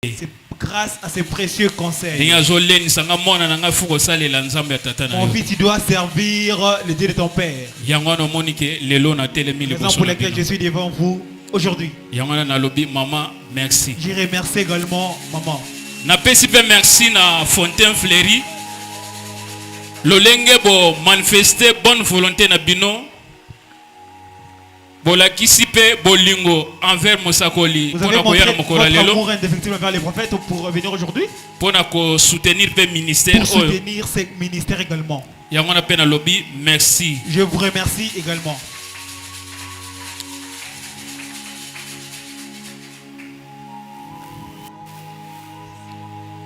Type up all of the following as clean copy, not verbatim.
C'est grâce à ces précieux conseils. Mon fils, tu dois servir le Dieu de ton Père. Raison pour laquelle je suis devant vous aujourd'hui. Je merci. Je remercie également maman. Merci na Fontaine Fleury. Lolenge bo manifester bonne volonté na bino. Bola kisipe bolingo envers Mosakoli. Vous avez montré votre amour indéfectible envers les prophètes pour venir aujourd'hui. Pour soutenir le ministère. Pour soutenir ces ministères également. Yangona pena lobby, merci. Je vous remercie également.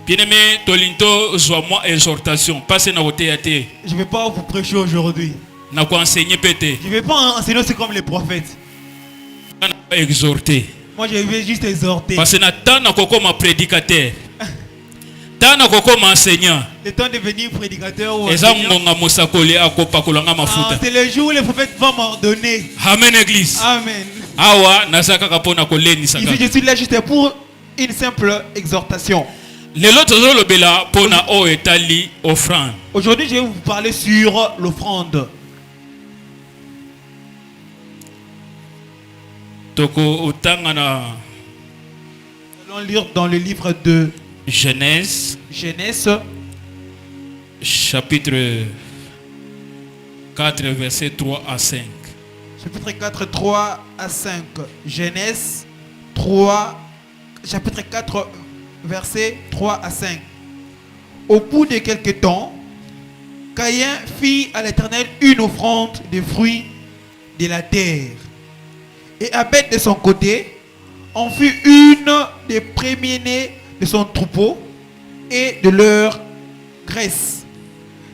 Bien-aimé, Tolinto, moi exhortation. Passez na théâtre. Je ne vais pas vous prêcher aujourd'hui. Je ne vais pas enseigner aussi comme les prophètes. Exhorter. Moi je vais juste exhorter. Parce que na koko ma prédicateur. Tana koko ma enseignant. Le temps de devenir prédicateur ou c'est le jour où les prophètes vont m'ordonner. Amen église. Amen. Ici je suis là juste pour une simple exhortation. Aujourd'hui je vais vous parler sur l'offrande. Nous allons lire dans le livre de Genèse, chapitre 4, versets 3 à 5. Chapitre 4, 3 à 5. Genèse 3, chapitre 4, versets 3 à 5. Au bout de quelque temps, Caïn fit à l'Éternel une offrande de fruits de la terre. Et Abel de son côté en fut une des premiers-nés de son troupeau et de leur graisse.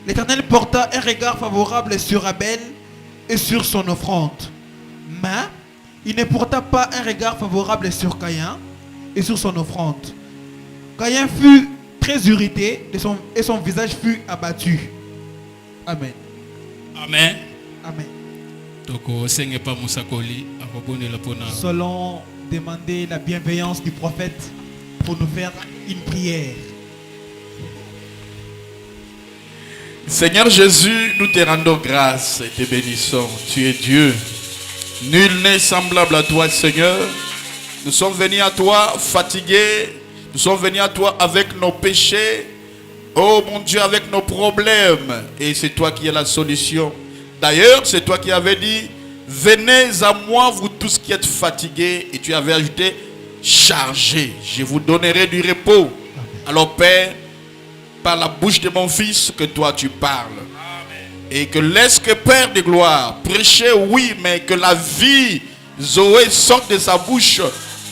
L'Éternel porta un regard favorable sur Abel et sur son offrande. Mais il ne porta pas un regard favorable sur Caïn et sur son offrande. Caïn fut très irrité et son visage fut abattu. Amen. Amen. Amen. Nous allons demander la bienveillance du prophète pour nous faire une prière. Seigneur Jésus, nous te rendons grâce et te bénissons. Tu es Dieu. Nul n'est semblable à toi, Seigneur. Nous sommes venus à toi fatigués. Nous sommes venus à toi avec nos péchés. Oh mon Dieu, avec nos problèmes. Et c'est toi qui es la solution. D'ailleurs, c'est toi qui avais dit, venez à moi, vous tous qui êtes fatigués. Et tu avais ajouté, chargez. Je vous donnerai du repos. Alors Père, par la bouche de mon fils, que toi tu parles. Amen. Et que laisse que Père de gloire, prêcher oui, mais que la vie, Zoé, sorte de sa bouche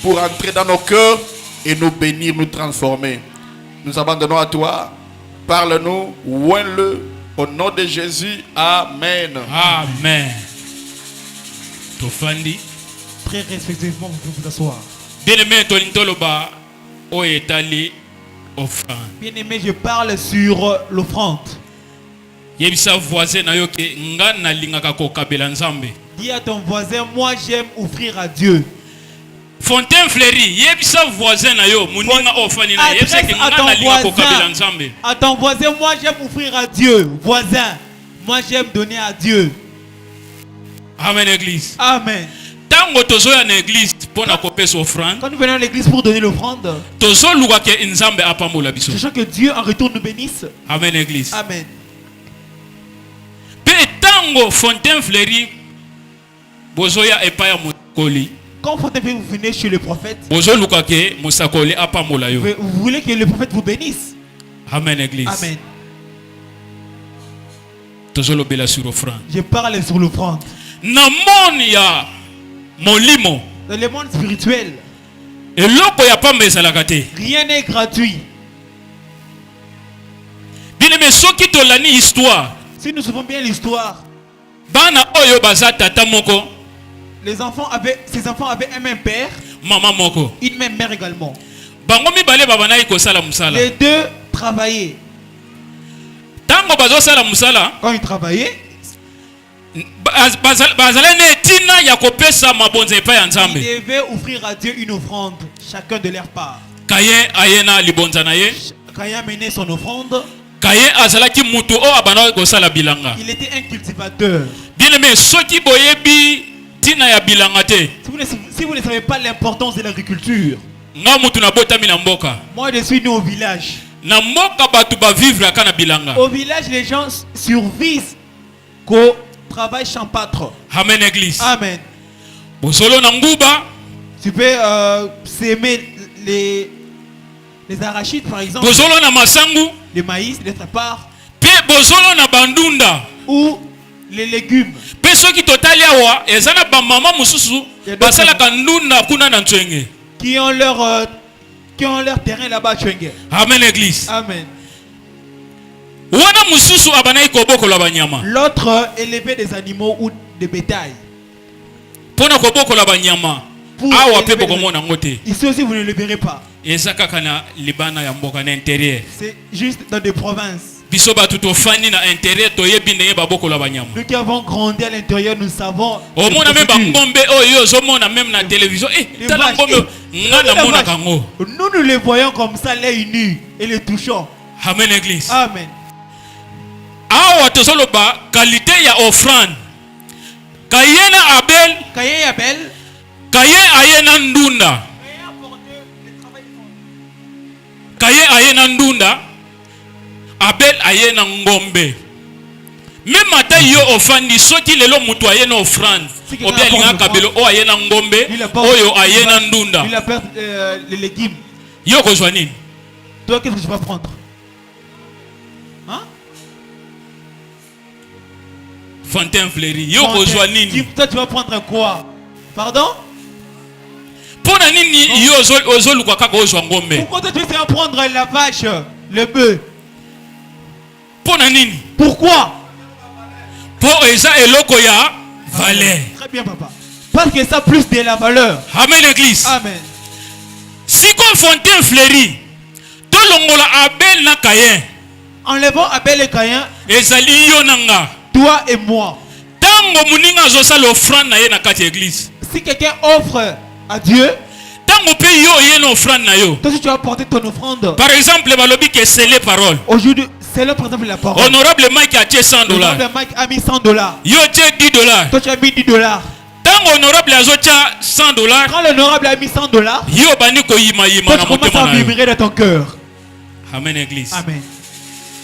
pour entrer dans nos cœurs et nous bénir, nous transformer. Nous abandonnons à toi. Parle-nous, oins-le. Au nom de Jésus, Amen. Amen. Tofandi. Très respectueusement, vous pouvez vous asseoir. Bien-aimé, Tolintoloba, o etali offrande. Bien-aimé, je parle sur l'offrande. Yebisa voisin na yo ke nga na lingaka ko kabela nzambe. Dis à ton voisin, moi j'aime offrir à Dieu. Fontaine Fleury, yebisa voisin na yo muninga ofani na yebisa ke nga na lingaka ko kabela nzambe. À ton voisin, moi j'aime offrir à Dieu. Voisin, moi j'aime donner à Dieu. Amen église. Amen. Tango tozoya na église pona kopesa offrande. Quand nous venons à l'église pour donner l'offrande, tozo luka ke nzambe apambola biso. sachant que Dieu en retour nous bénisse. Amen église. Amen. Pe tango Fontaine Fleury bozoya epaya mukoli. Quand vous venez chez le prophète, vous voulez que le prophète vous bénisse. Amen église. Amen. Je parle sur l'offrande. Dans le monde spirituel, rien n'est gratuit. Si nous savons bien l'histoire, ces enfants avaient un même père, une même mère également. Les deux travaillaient. Quand ils travaillaient, ils devaient offrir à Dieu une offrande, chacun de leur part. Caïn ayena libonza na ye. Caïn menait son offrande. Caïn azalaki mutu o abana kosala bilanga. Il était un cultivateur. Bien aimé, soki boyebi tina ya bilanga te. Si vous ne savez pas l'importance de l'agriculture, Nga mutu na botami na mboka. moi je suis né au village. Na mboka batu ba vivre aka na bilanga. Au village, les gens survivent qu'au travail champêtre. Amen église. Amen. Bosolo na nguba. Tu peux s'aimer les arachides par exemple, Bosolo na masangu. le maïs d'autre part, Pe bosolo na bandunda. ou les légumes. Pe soki totali awa ezana ba mama mususu Ya d'autres basala kandunda kuna na ntswenge. Qui ont leur terrain là-bas, Tchwengue. Amen église. Amen. Wana mususu abanai kobokola banyama. L'autre élevait des animaux ou des bétails. Pona kobokola banyama. Pour Awa pe élever bokomona ngote. Ici aussi, vous ne le verrez pas. Eza kaka na libana ya mboka na intérieur. C'est juste dans des provinces. Biso batu tofandi na intérieur toyebi ndenge babokola banyama. Nous qui avons grandi à l'intérieur, nous savons. Omona même bangombe oyo ozomona même na télévision. Les Tala vaches. ngombe nga na mona kango. Nous les voyons comme ça, les nus et les touchons. Amen église. Amen. Awa tozoloba qualité ya offrande. Kayena Abel, Caïn et Abel. Caïn ayena ndunda. Caïn ayena ndunda. Abel ayena ngombe. Même ata yo offrande soki lelo mutu ayena offrande. Obia linga kabelo o ayena ngombe, oyo ayena ndunda. Il a perdu les légumes. Yo kozwa nini? Toi, qu'est-ce que tu vas prendre? Hein? Fontaine fleurie. Yo kozwa nini? Toi, tu vas prendre quoi? Pardon? Pona nini yo ozoluka kaka ozwa ngombe? Pourquoi toi, tu vas prendre la vache, le bœuf? Pona nini? Pourquoi? Po eza eloko ya valeur. Très bien, papa. Parce que ça a plus de la valeur. Amen église. Amen. Si kon fontaine fleurie, to longola Abel na Caïn. Enlevons Abel et Caïn, Ezali yo nanga. toi et moi. Tango muninga zo sala offrande na ye na kati église. Si quelqu'un offre à Dieu, Tango pe yo ye na offrande na yo. toi, si tu vas porter ton offrande, Par exemple, balobi que c'est les paroles. aujourd'hui, c'est là, par exemple, la parole. Honorable Mike a tué $100. Honorable Mike a mis $100. Yo tué $10. Toi, tu as mis $10. Tango honorable azo tia $100. Quand l'honorable a mis $100, Yo bani ko yima yima toi, na tu commences motema à na yo. murmurer dans ton cœur. Amen église. Amen.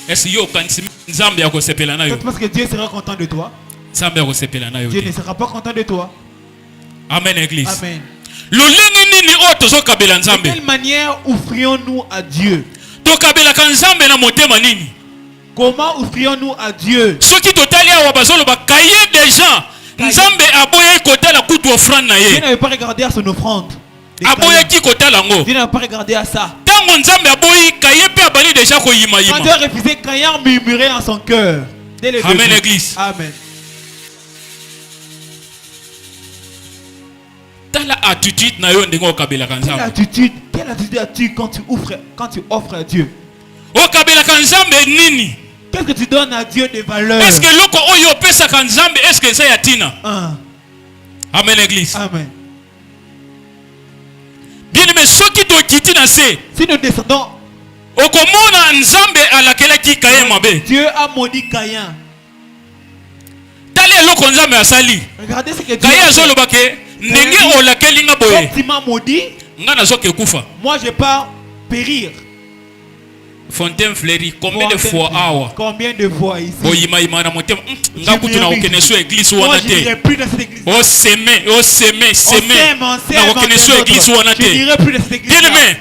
Est-ce yo kanisi nzambe ya kosepela na yo? Peut-être parce que Dieu sera content de toi. Nzambe ya kosepela na yo. Dieu ne sera pas content de toi. Amen église. Amen. Lolenge nini o tozokabela De nzambe? quelle manière offrions-nous à Dieu? Tokabelaka nzambe na motema nini? Comment offrions-nous à Dieu? Soki totali awa bazoloba kaye déjà nzambe aboye kotala kutu offrande na Dieu ye. n'avait pas regardé à son offrande. Des Aboye cailloux. ki kotala ngo. Dieu n'avait pas regardé à ça. Tango nzambe aboyi kaye pe abali déjà ko yima Quand Dieu yima. a refusé, Caïn murmurait en son cœur. Dès le Amen, début. église. Amen. Tala attitude na yo ndenge okabelaka nzambe. Quelle attitude as-tu quand tu offres à Dieu? Okabelaka nzambe nini? Qu'est-ce que tu donnes à Dieu de valeur? Est-ce que loko oyo opesaka nzambe est-ce que ça ya tina? Amen église. Amen. Bien aimé soki tokiti na se. Si nous descendons, Okomona nzambe alakelaki Caïn mabe. Dieu a maudit Caïn. Tala eloko nzambe asali. Regardez ce que Dieu Caïn a fait. azoloba ke ndenge olakeli nga boye. Comme tu m'as maudit, Nga nazoke kufa. moi je pars périr. Fontaine fleurie combien de fois awa? Combien de fois ici? Boyima yima na motema. Nga kutu na okene so église Moi wana je te. n'irai plus dans cette église. O seme. On sème. Na okene so église wana Je te. n'irai plus dans cette église. Bien aimé,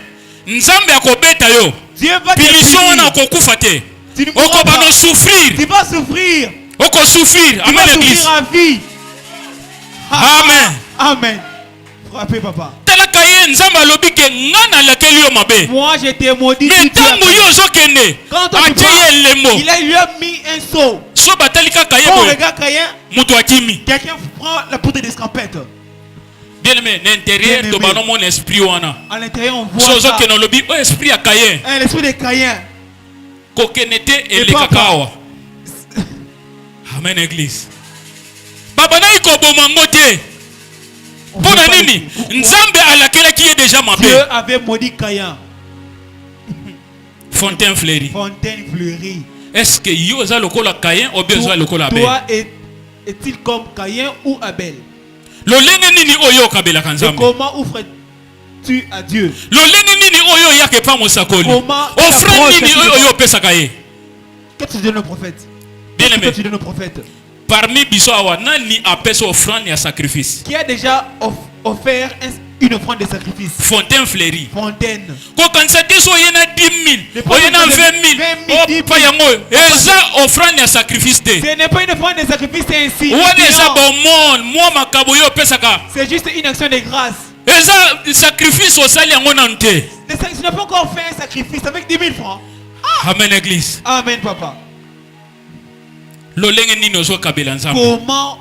nzambe akobeta yo. Dieu va te Punition wana punir. okokufa te. Tu ne mourras Okobano pas. souffrir. Tu vas souffrir. Oko souffrir. Tu vas Amen église. souffrir à vie. Amen. Amen. Frappez papa. Tala Caïn nzambe alobi ke nga nalakeli yo mabe. Moi j'étais maudit. Mais si Dieu a tango fait. yo ozokende Quand on atie ye lembo. il lui a mis un seau. So batali kaka ye Quand on boye regarde Caïn, mutu akimi. quelqu'un prend la poudre d'escampette. Bien aimé, l'intérieur Bien to aimé. bano mon esprit wana. À l'intérieur, on So voit ça. ozokende olobi o esprit ya Caïn. L'esprit de Caïn. Kokene te Et elekaka papa. awa. Amen église. Baba na ikoboma ngo te. On Pona veut pas nini? le- Pourquoi? Nzambe alakelaki ye déjà mabe. Dieu avait maudit Caïn. Fontaine fleurie. Fontaine fleurie. Est-ce que yo oza lokola Caïn ou bien oza lokola Abel? Toi est-il comme Caïn ou Abel? Lolenge nini oyo okabelaka Et Nzambe? comment offres-tu à Dieu? Lolenge nini oyo yake pa mosakoli? Comment Offrande nini oyo opesaka ye? Qu'est-ce que tu donnes au prophète? Bien Qu'est-ce aimé. que tu donnes au prophète? Parmi biso awa nani apesa offrande ya sacrifice? Qui a déjà offert une offrande de sacrifice? Fontaine fleurie. Fontaine. Kokanisa te so oyena 10 000, oyena 20 000, opa yango eza offrande ya sacrifice te. Ce n'est pas une offrande de sacrifice, c'est ainsi. Wana eza bomon, mwa makabo yo opesaka. C'est juste une action de grâce. Eza sacrifice osali yango nanu te. Tu n'as pas encore fait un sacrifice avec 10 000 francs. Amen église. Amen, papa. Lolenge nini ozokabela Nzambe? Comment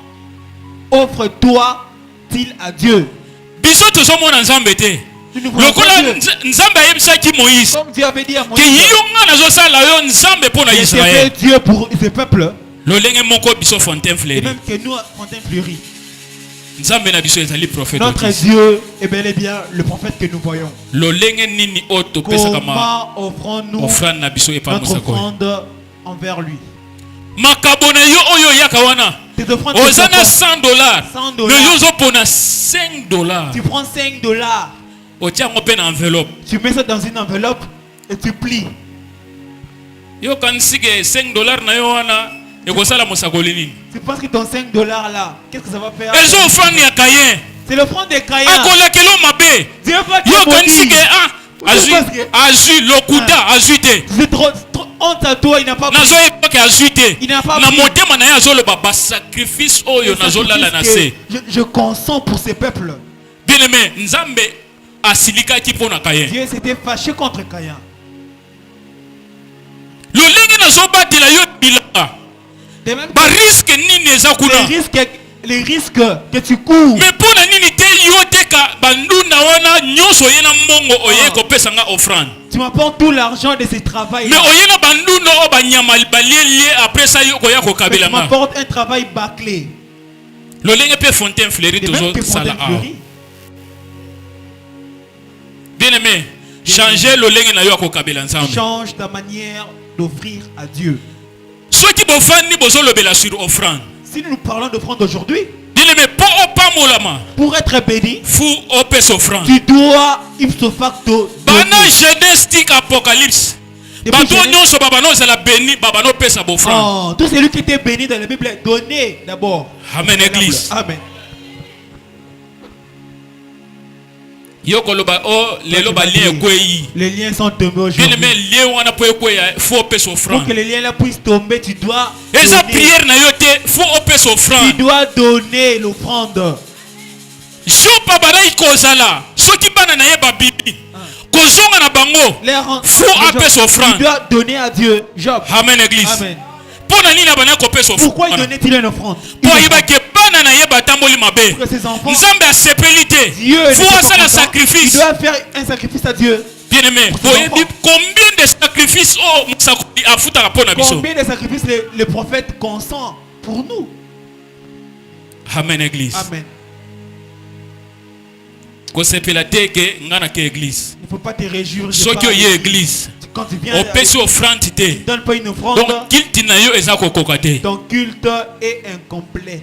offre-toi-t-il à Dieu? Biso tozomona Nzambe te. Nous ne voyons Lokola pas Dieu. Nzambe ayebisaki Moïse Comme Dieu avait dit à ke Moïse, yo nga nazosala yo Nzambe mpo na c'est Israël. Dieu pour ce peuple. Lolenge moko biso Fontaine Et fleurie. même que nous, Fontaine fleurie. Nzambe na biso ezali prophète. Notre Dieu est bel et bien le prophète que nous voyons. Lolenge nini oyo topesaka Comment offrons-nous offrande na biso epa notre mosakoli? offrande envers lui? Makabo na yo oyo yaka wana Tes offrandes, oza na $100 $100. mais yo ozopona $5. tu prends $5, otia yango mpe na enveloppe. tu mets ça dans une enveloppe et tu plies. Yo kanisi ke $5 na yo wana ekosala mosakoli nini? Tu penses que ton $5 là, qu'est-ce que ça va faire? ezo offrande ya Caïn C'est l'offrande de Caïn. akolakelo mabe. Dieu va te Yo kanisi ke maudire. azwi lokuta azwi te. C'est trop honte à toi, il n'a pas pris. nazoyeba ke azwi te Il n'a pas na pris. motema na ye azoloba basacrifice oyo Le nazolala na sacrifice se. que je consens pour ces peuples. bien aimé Nzambe asilikaki mpo na Caïn. Dieu s'était fâché contre Caïn. lolenge nazobatela yo bilanga De même que bariske nini eza kuna les risques que tu cours. me mpo na nini te yo teka bandunda wana nyonso oye na mbongo oye kopesa nga offrande Tu m'apportes tout l'argent de ce travail. me oye na bandunda oyo banyama balielie apres sa yo koya Tu kokabela nga m'apportes un travail bâclé. lolenge mpe Fontaine fleurie De même que tozosala Fontaine awa fleurie. bien aimé changer lolenge na yo ya kokabela nzambe Change ta manière d'offrir à Dieu. soki bofandi bozolobela sur offrande Si nous parlons d'offrande aujourd'hui, bien aimé mpo opamolama pour être béni, fu opesa offrande tu dois ipso facto bana donner. Genèse tic apocalypse Depuis bato Genèse- nyonso babano ezala beni babano pesa bofrande. Oh, tout celui qui était béni dans la Bible, donnez d'abord. Amen église. Amen. Yo koloba o lelo ba lien ekweyi. Les liens sont tombés Bien aujourd'hui. aimé lien wana po ekweya faut pesa Pour offrande. que les liens là puissent tomber, tu dois Eza donner. prière na yo te faut opesa Tu offrande. dois donner l'offrande. Job babana ikozala soki bana na ye babibi kozonga na bango faut apesa offrande. Tu dois donner à Dieu. Job. Amen église. Amen. Mpo na nini abana kopesa Pourquoi il offrande? donnait-il une offrande? Po ayeba ke bana na ye batamboli mabe. Pour que ses enfants, Nzambe asepeli te. Dieu Faut n'était pas asala content. Il sacrifice. doit faire un sacrifice à Dieu. Bien aimé, combien de sacrifices oh musakoli afutaka mpo na biso? Combien de sacrifices le prophète consent pour nous? Amen église. Amen. Kosepela te ke ngana ke église. Il ne faut pas te réjouir. de Soki pas oye aller. église, Quand tu viens, opesi offrande te. donne pas une offrande. Donc kilti na yo eza kokoka te. Ton culte est incomplet.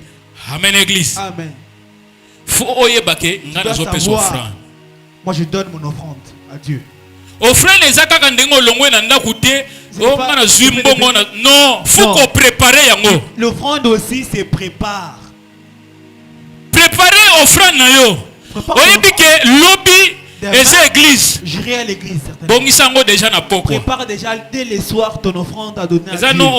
Amen église. Amen. Faut oyeba ke ngana dois zopesa savoir. offrande. Moi, je donne mon offrande à Dieu. Offrande eza kaka ndenge olongwe na ndaku te. O pas- ngana zwi c'est mbongo na non, faut Non. ko préparer yango. L'offrande aussi se prépare. Préparer offrande na yo. Prépare Oyebi ton ke lobi Demain, eza église. J'irai à l'église certainement. Bongisango déjà na poko. Prépare déjà dès le soir ton offrande à donner à Eza Dieu. non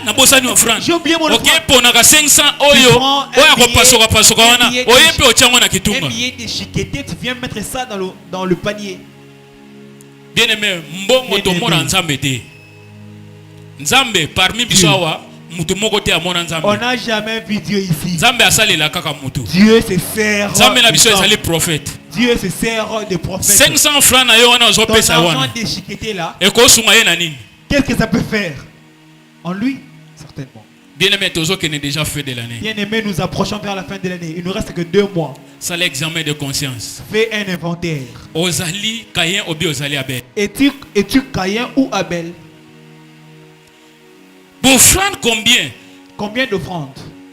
nabosani offrande. J'ai oublié mon Ok offrande. ponaka 500 Tu oyo prends un oya billet, kopasoka pasoka un wana billet oye de- mpe otiango na Un kitunga. billet déchiqueté, tu viens mettre ça dans le panier. Bien aimé mbongo Bien tomona aimé. nzambe te. Nzambe parmi biso awa mutu moko te amona On nzambe. n'a jamais vu Dieu ici. Nzambe asalela kaka mutu. Dieu se sert. Nzambe na de biso ça. ezali prophète. Dieu se sert de prophètes. 500 francs na yo wana Ton ozopesa argent wana. déchiqueté là, Ekosunga ye na nini? qu'est-ce que ça peut faire? En lui, certainement. Bien aimé tozokende déjà fait de l'année. Bien aimé, nous approchons vers la fin de l'année. Il ne nous reste que 2 mois. sala examen de conscience. Fais un inventaire. Ozali Caïn ou bien Ozali Abel. Es-tu Caïn ou Abel? Pour offrande combien? Combien d'offrandes?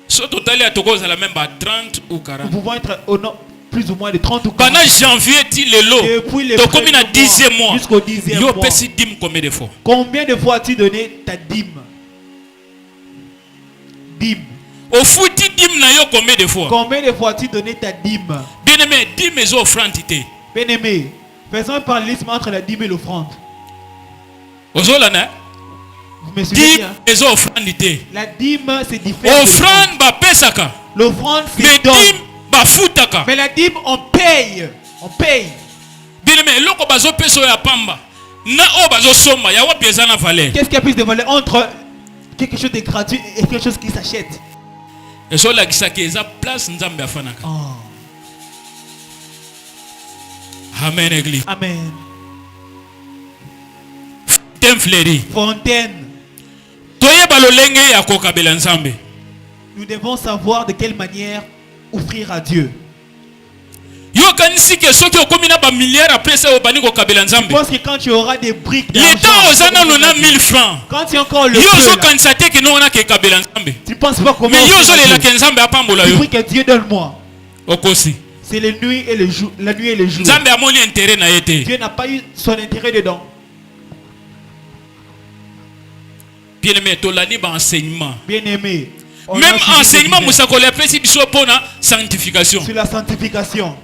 Sur total, à Togo, la même 30 ou 40. Nous pouvons être au nom, plus ou moins de 30 ou 40. Pendant janvier, il est lot. Depuis les donc, comme il a 10e mois, jusqu'au 10e mois, mois. combien de fois? Combien de fois as-tu donné ta dîme? Dîme. Au foot, dîme na yo combien de fois? Combien de fois as-tu donné ta dîme? Bien aimé, dîme et offrande. Bien aimé, faisons un parallélisme entre la dîme et l'offrande. Ozolana? Vous me suivez bien? Dîme et offrande. La dîme, c'est différent. Offrande, ba pesaka. L'offrande, Mais c'est don. dîme, ba futaka. Mais la dîme, on paye. On paye. Bien aimé, loko bazo peso ya pamba. Na o bazo soma, ya wa pieza na valeur. Qu'est-ce qu'il y a plus de valeur entre quelque chose de gratuit et quelque chose qui s'achète? Et sur la kisaki, eza place nzambe afanaka. Oh. Amen, église. Amen. Fontaine fleurie. Fontaine. Toye balolenge ya kokabela nzambe. Nous devons savoir de quelle manière offrir à Dieu. Yo kanisi ke soki okomina ba milliard après ça obani kokabela nzambe. Je pense que quand tu auras des briques L'état d'argent, ozana nona 1000 francs. quand tu as encore le Yo peu zo là, kanisa te ke no na ke kabela nzambe. tu ne penses pas comment Mais yo zo offrir à lela Dieu. ke nzambe apambola Tu yo. pries que Dieu donne-moi. Okosi. C'est les nuits et les jours. La nuit et les jours. Nzambe amoni intérêt na yete. Dieu n'a pas eu son intérêt dedans. Bien aimé, tolani ba enseignement. Bien aimé. On Même a suivi enseignement le musakole apesi biso pona sanctification. sur la sanctification.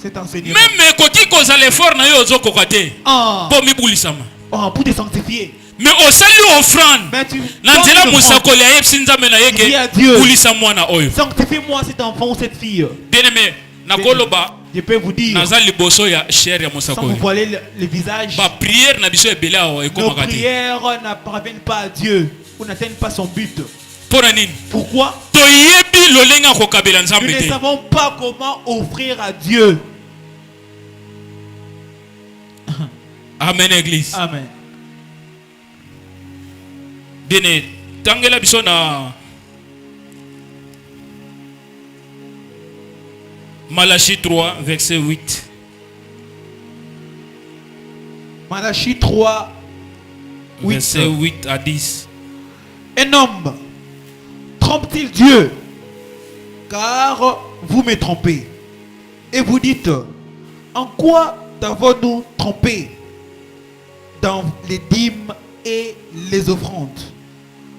Cet enseignement. Même koki koza l'effort na yo zo kokate. Ah, Po mibulisama. oh, pour te sanctifier. Mais osali offrande. Mais tu Nanzela donnes musakole ayepsi nzambe na Dis à yeke Dieu. bulisa mwana oyo. sanctifie-moi cet enfant ou cette fille. Bien aimé, nakoloba Je peux vous dire, naza liboso ya cher ya sans vous musakole. voiler le visage, Ba prière na biso ebele awa nos ekomaka te. prières ne parviennent pas à Dieu ou n'atteignent pas son but. Pona nini? Pourquoi? Toyebi lolenga kokabela Nous nzambe ne te. savons pas comment offrir à Dieu. Amen église. Amen. Dene tangela biso na Malachie 3 verset 8. Malachie 3, 8. Verset 8 à 10. Un homme trompe-t-il Dieu? Car vous me trompez. Et vous dites, en quoi t'avons-nous trompé? Dans les dîmes et les offrandes.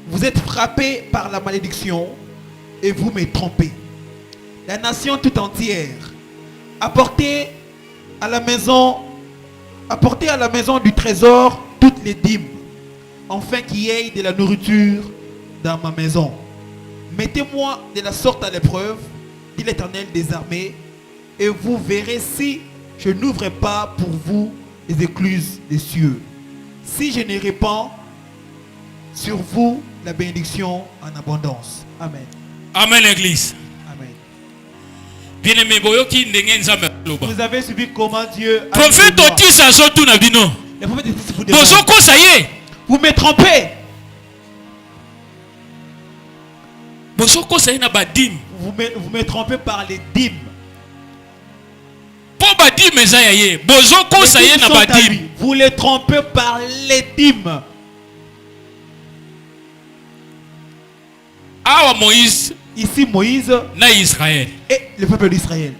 Vous êtes frappés par la malédiction et vous me trompez. La nation tout entière, apportez à la maison du trésor toutes les dîmes, afin qu'il y ait de la nourriture dans ma maison. Mettez-moi de la sorte à l'épreuve, dit l'Éternel des armées, et vous verrez si je n'ouvre pas pour vous les écluses des cieux. Si je ne répands sur vous la bénédiction en abondance. Amen. Amen église. Amen. Bien aimé boyoki ndenge nzambe loba. Vous avez suivi comment Dieu a Prophète dit de moi. Otis azotu na bino. Les prophètes disent, vous demandez. Bozoko ça y est. Vous me trompez. Bozoko ça y est na badim. Vous me trompez par les dîmes. Po badim eza ya ye. Bozoko Les ça y est dîmes na sont à badim. lui. Vous les trompez par les dîmes. Awa Moïse Ici Moïse na Israël. et le peuple d'Israël.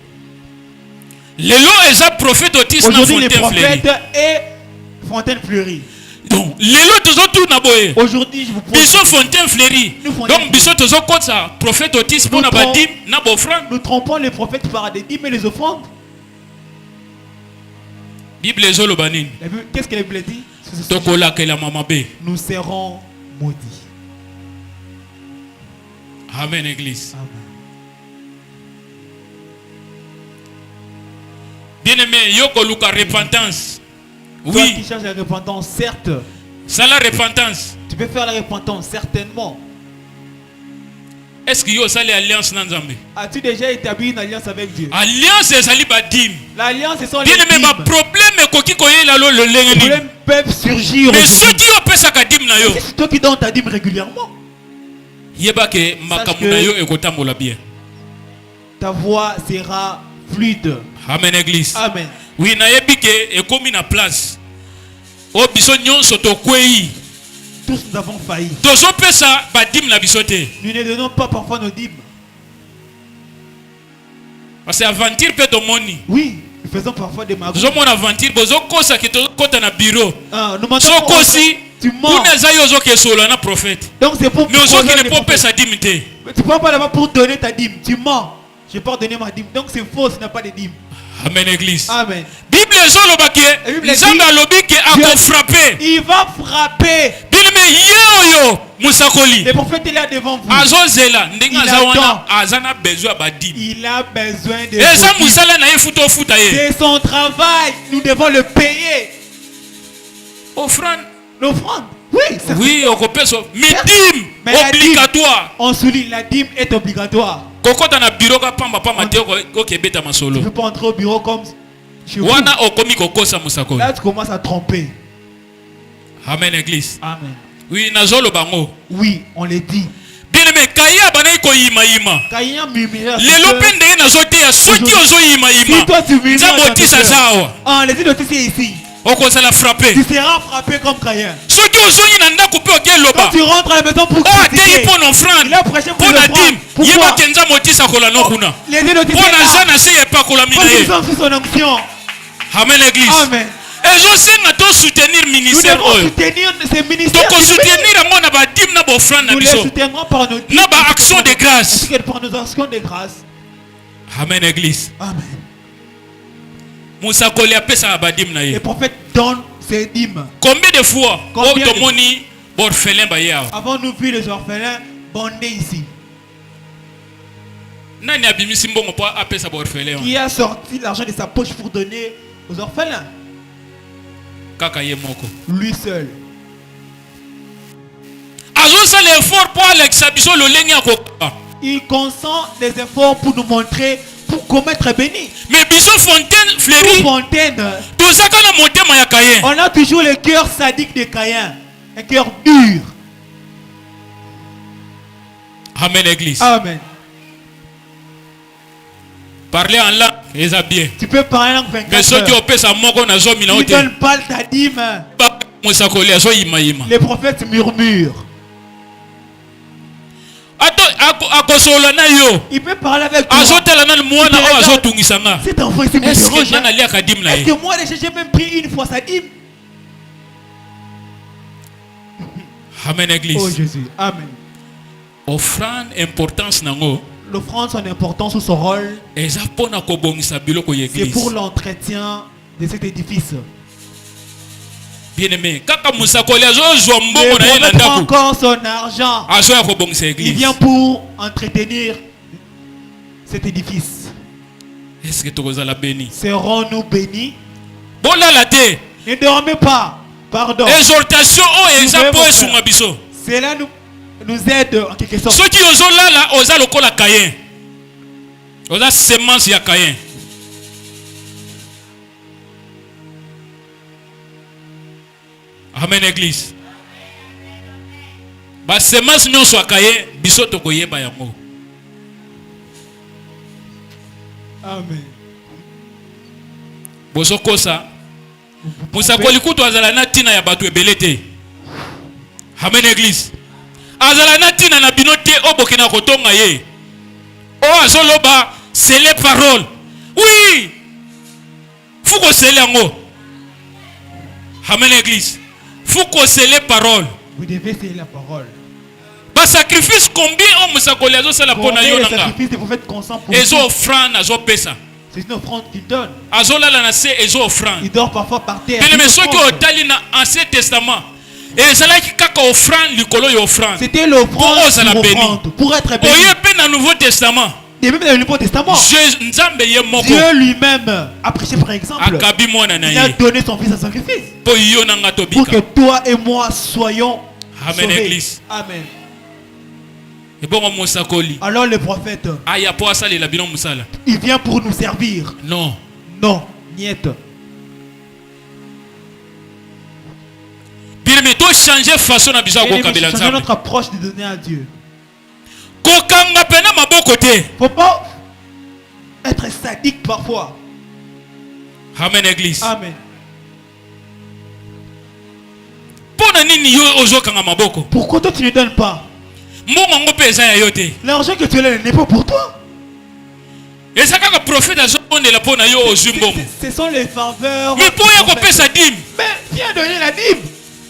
Lelo eza prophète Otis na Aujourd'hui les Fontaine Fleurie. prophètes et Fontaine Fleurie. Donc lelo tozotu na boye. Aujourd'hui je vous pose. Biso Fontaine Fleurie. Nous Fontaine Donc biso tozokotsa prophète Otis pour na Nous badim na bofrande. Nous trompons les prophètes par des dîmes et les offrandes. Bible ezoloba nini? La Bible- Qu'est-ce que la Bible dit sur ce sujet? Tokolakela mama be. Nous serons maudits. Amen église. Amen. Bien aimé, yoko luka repentance. Toi Oui, qui cherches la repentance, certes, c'est la repentance. tu peux faire la repentance, certainement. Est-ce que yo sali alliance na Nzambe? As-tu déjà établi une alliance avec Dieu? Alliance ezali badim. L'alliance, ce sont les Bien aimé, dîmes. ma problème ekoki koyela lo le Les lenge nini. problèmes peuvent surgir. Mais aujourd'hui. ceux qui opesaka dim na yo, C'est toi qui donnes ta dîme régulièrement. yeba ke makambo na yo ekotambola bien. Ta voix sera fluide. Amen, église. Amen. Oui, na yebike et comme na place. O biso nyonso to kwei. Tous nous avons failli. Tozo pesa badim na bisote. Nous ne donnons pas parfois nos dîmes. Parce que aventure peut tomoni. Oui, nous faisons parfois des magouilles. Tozo mon aventure bozo kosa ke to kota na bureau. Nous mentons. So kosi tu mens. Kuna zayo zo ke solo na prophète. Donc c'est pour. Mais ozo qui ne peut pas sa dîme te. Tu prends pas là-bas pour donner ta dîme. Tu mens. Je vais pas donner ma dîme. Donc c'est faux, ce n'a pas de dîme. Amen, église. Amen. Bible zolobaki. Nzamba lobiki ako frapper. Il va frapper. Bilme yo musakoli. Le prophète est là devant vous. Azozela ndenga zawana azana besoin badim. Il a besoin de. Eza musala na yefuto futa ye. C'est son travail. Nous devons le payer. Offrande. L'offrande. Oui, c'est oui, on peut ça. Mais dîme obligatoire. On souligne la dîme est obligatoire. Kokota na bureau ka pamba pamba te ko kebeta masolo. Tu peux pas entrer au bureau comme chez vous. Wana okomi kokosa musakoli. Là tu commences à tromper. Amen, église. Amen. Oui, nazolo bango. Oui, on le dit. Bien mais kaya bana ko yima yima. Kaya murmure. Lelo pende na zote ya soki ozo yima yima. Si toi tu murmures. Nzambo tisa sawa. Ah, les idées c'est ici. Okosa la frapper. Tu seras frappé comme Caïn. Soki ozo yina ndako pe okeloba. Quand tu rentres à la maison pour critiquer. Pour l'offrande. Il a prêché pour l'offrande. Pourquoi? Yeba kenza motisa kola no kuna. Les idées pour na zana se yepa kola mina ye. Ils ont fait son onction. Amen, l'église. Amen. Et je sais que tu soutenir le ministère. Nous devons soutenir ces ministères. Donc soutenir moi na ba dim na ba offrande na biso. Nous les soutiendrons par nos dîmes. Na ba action de grâce. Par nos actions de grâce. Amen, église. Amen. Moussa Koli a pesa ba dim na ye. Le prophète donne ses dîmes. Combien de fois Otomoni orphelin ba ya? Avons-nous vu les orphelins bondés ici? Nani abimisi mbongo po apesa ba orphelin? Qui a sorti l'argent de sa poche pour donner aux orphelins? Kaka ye moko. Lui seul. Azosa l'effort pour Alexa biso lo lengi akoka. Il consent des efforts pour nous montrer, pour commettre béni. Mais biso fontaine fleurie. Fontaine. Tout ça quand on monte ya Caïn. On a toujours le cœur sadique de Caïn, un cœur dur. Amen, église. Amen. Parler en langue, c'est bien. Tu peux parler en 24 mais ceux qui ont payé moko na zo mina ote. Ils ne donnent pas ta dîme. Les prophètes murmurent. Il peut parler avec toi. Cet enfant ici me dérange. Est-ce que moi j'ai même pris une fois sa dîme? Amen, église. Oh Jésus. Amen. Offrande importance nango. L'offrande, son importance ou son rôle, c'est pour l'entretien de cet édifice. Bien-aimé, quand Moussa Koli prend encore son argent, il vient pour entretenir cet édifice. Est-ce que tu es béni? Serons-nous bénis? Ne dormez pas. Pardon. Exhortation cela nous aide en quelque sorte. Ceux qui osent là, osent le col à Caïn. Osent semence ya Caïn. Amen, église. Ba semence non soit Caïn, biso to koyeba yango. Amen. Boso kosa. Moussa Koli kutu azala na tina ya batu ebelete. Amen, église. Azala na tina na binote obokina kotonga ye. O azoloba c'est les paroles. Oui. Faut que c'est yango. Amen, église. Faut que c'est les paroles. Vous devez sceller la parole. Ba sacrifice combien on Moussa Koli azo sala pona yo nanga. Sacrifice des prophètes consent pour. Ezo offrande azo pesa. C'est une offrande qu'il donne. Azola la nase ezo offrande. Il dort parfois par terre. Mais ceux qui ont tali na Ancien Testament. Et c'est là qui kaka offrande likolo yo offrande. C'était l'offrande pour être béni. Oye pe na Nouveau Testament. Et même dans le Nouveau Testament. Dieu lui-même a prêché par exemple. Il a donné son fils à sacrifice. Pour que toi et moi soyons Amen, sauvés. Église. Amen. Et bon, Moussa Koli. Alors le prophète, il vient pour nous servir. Non. Non. Niet. Bien, mais toi changer façon na biso ko kabila changer notre approche de donner à Dieu. Kokanga pena maboko te. Faut pas être sadique parfois. Amen, église. Amen. Pourquoi toi tu ne donnes pas? L'argent que tu as n'est pas pour toi. Ce sont les faveurs. Mais viens donner la dîme.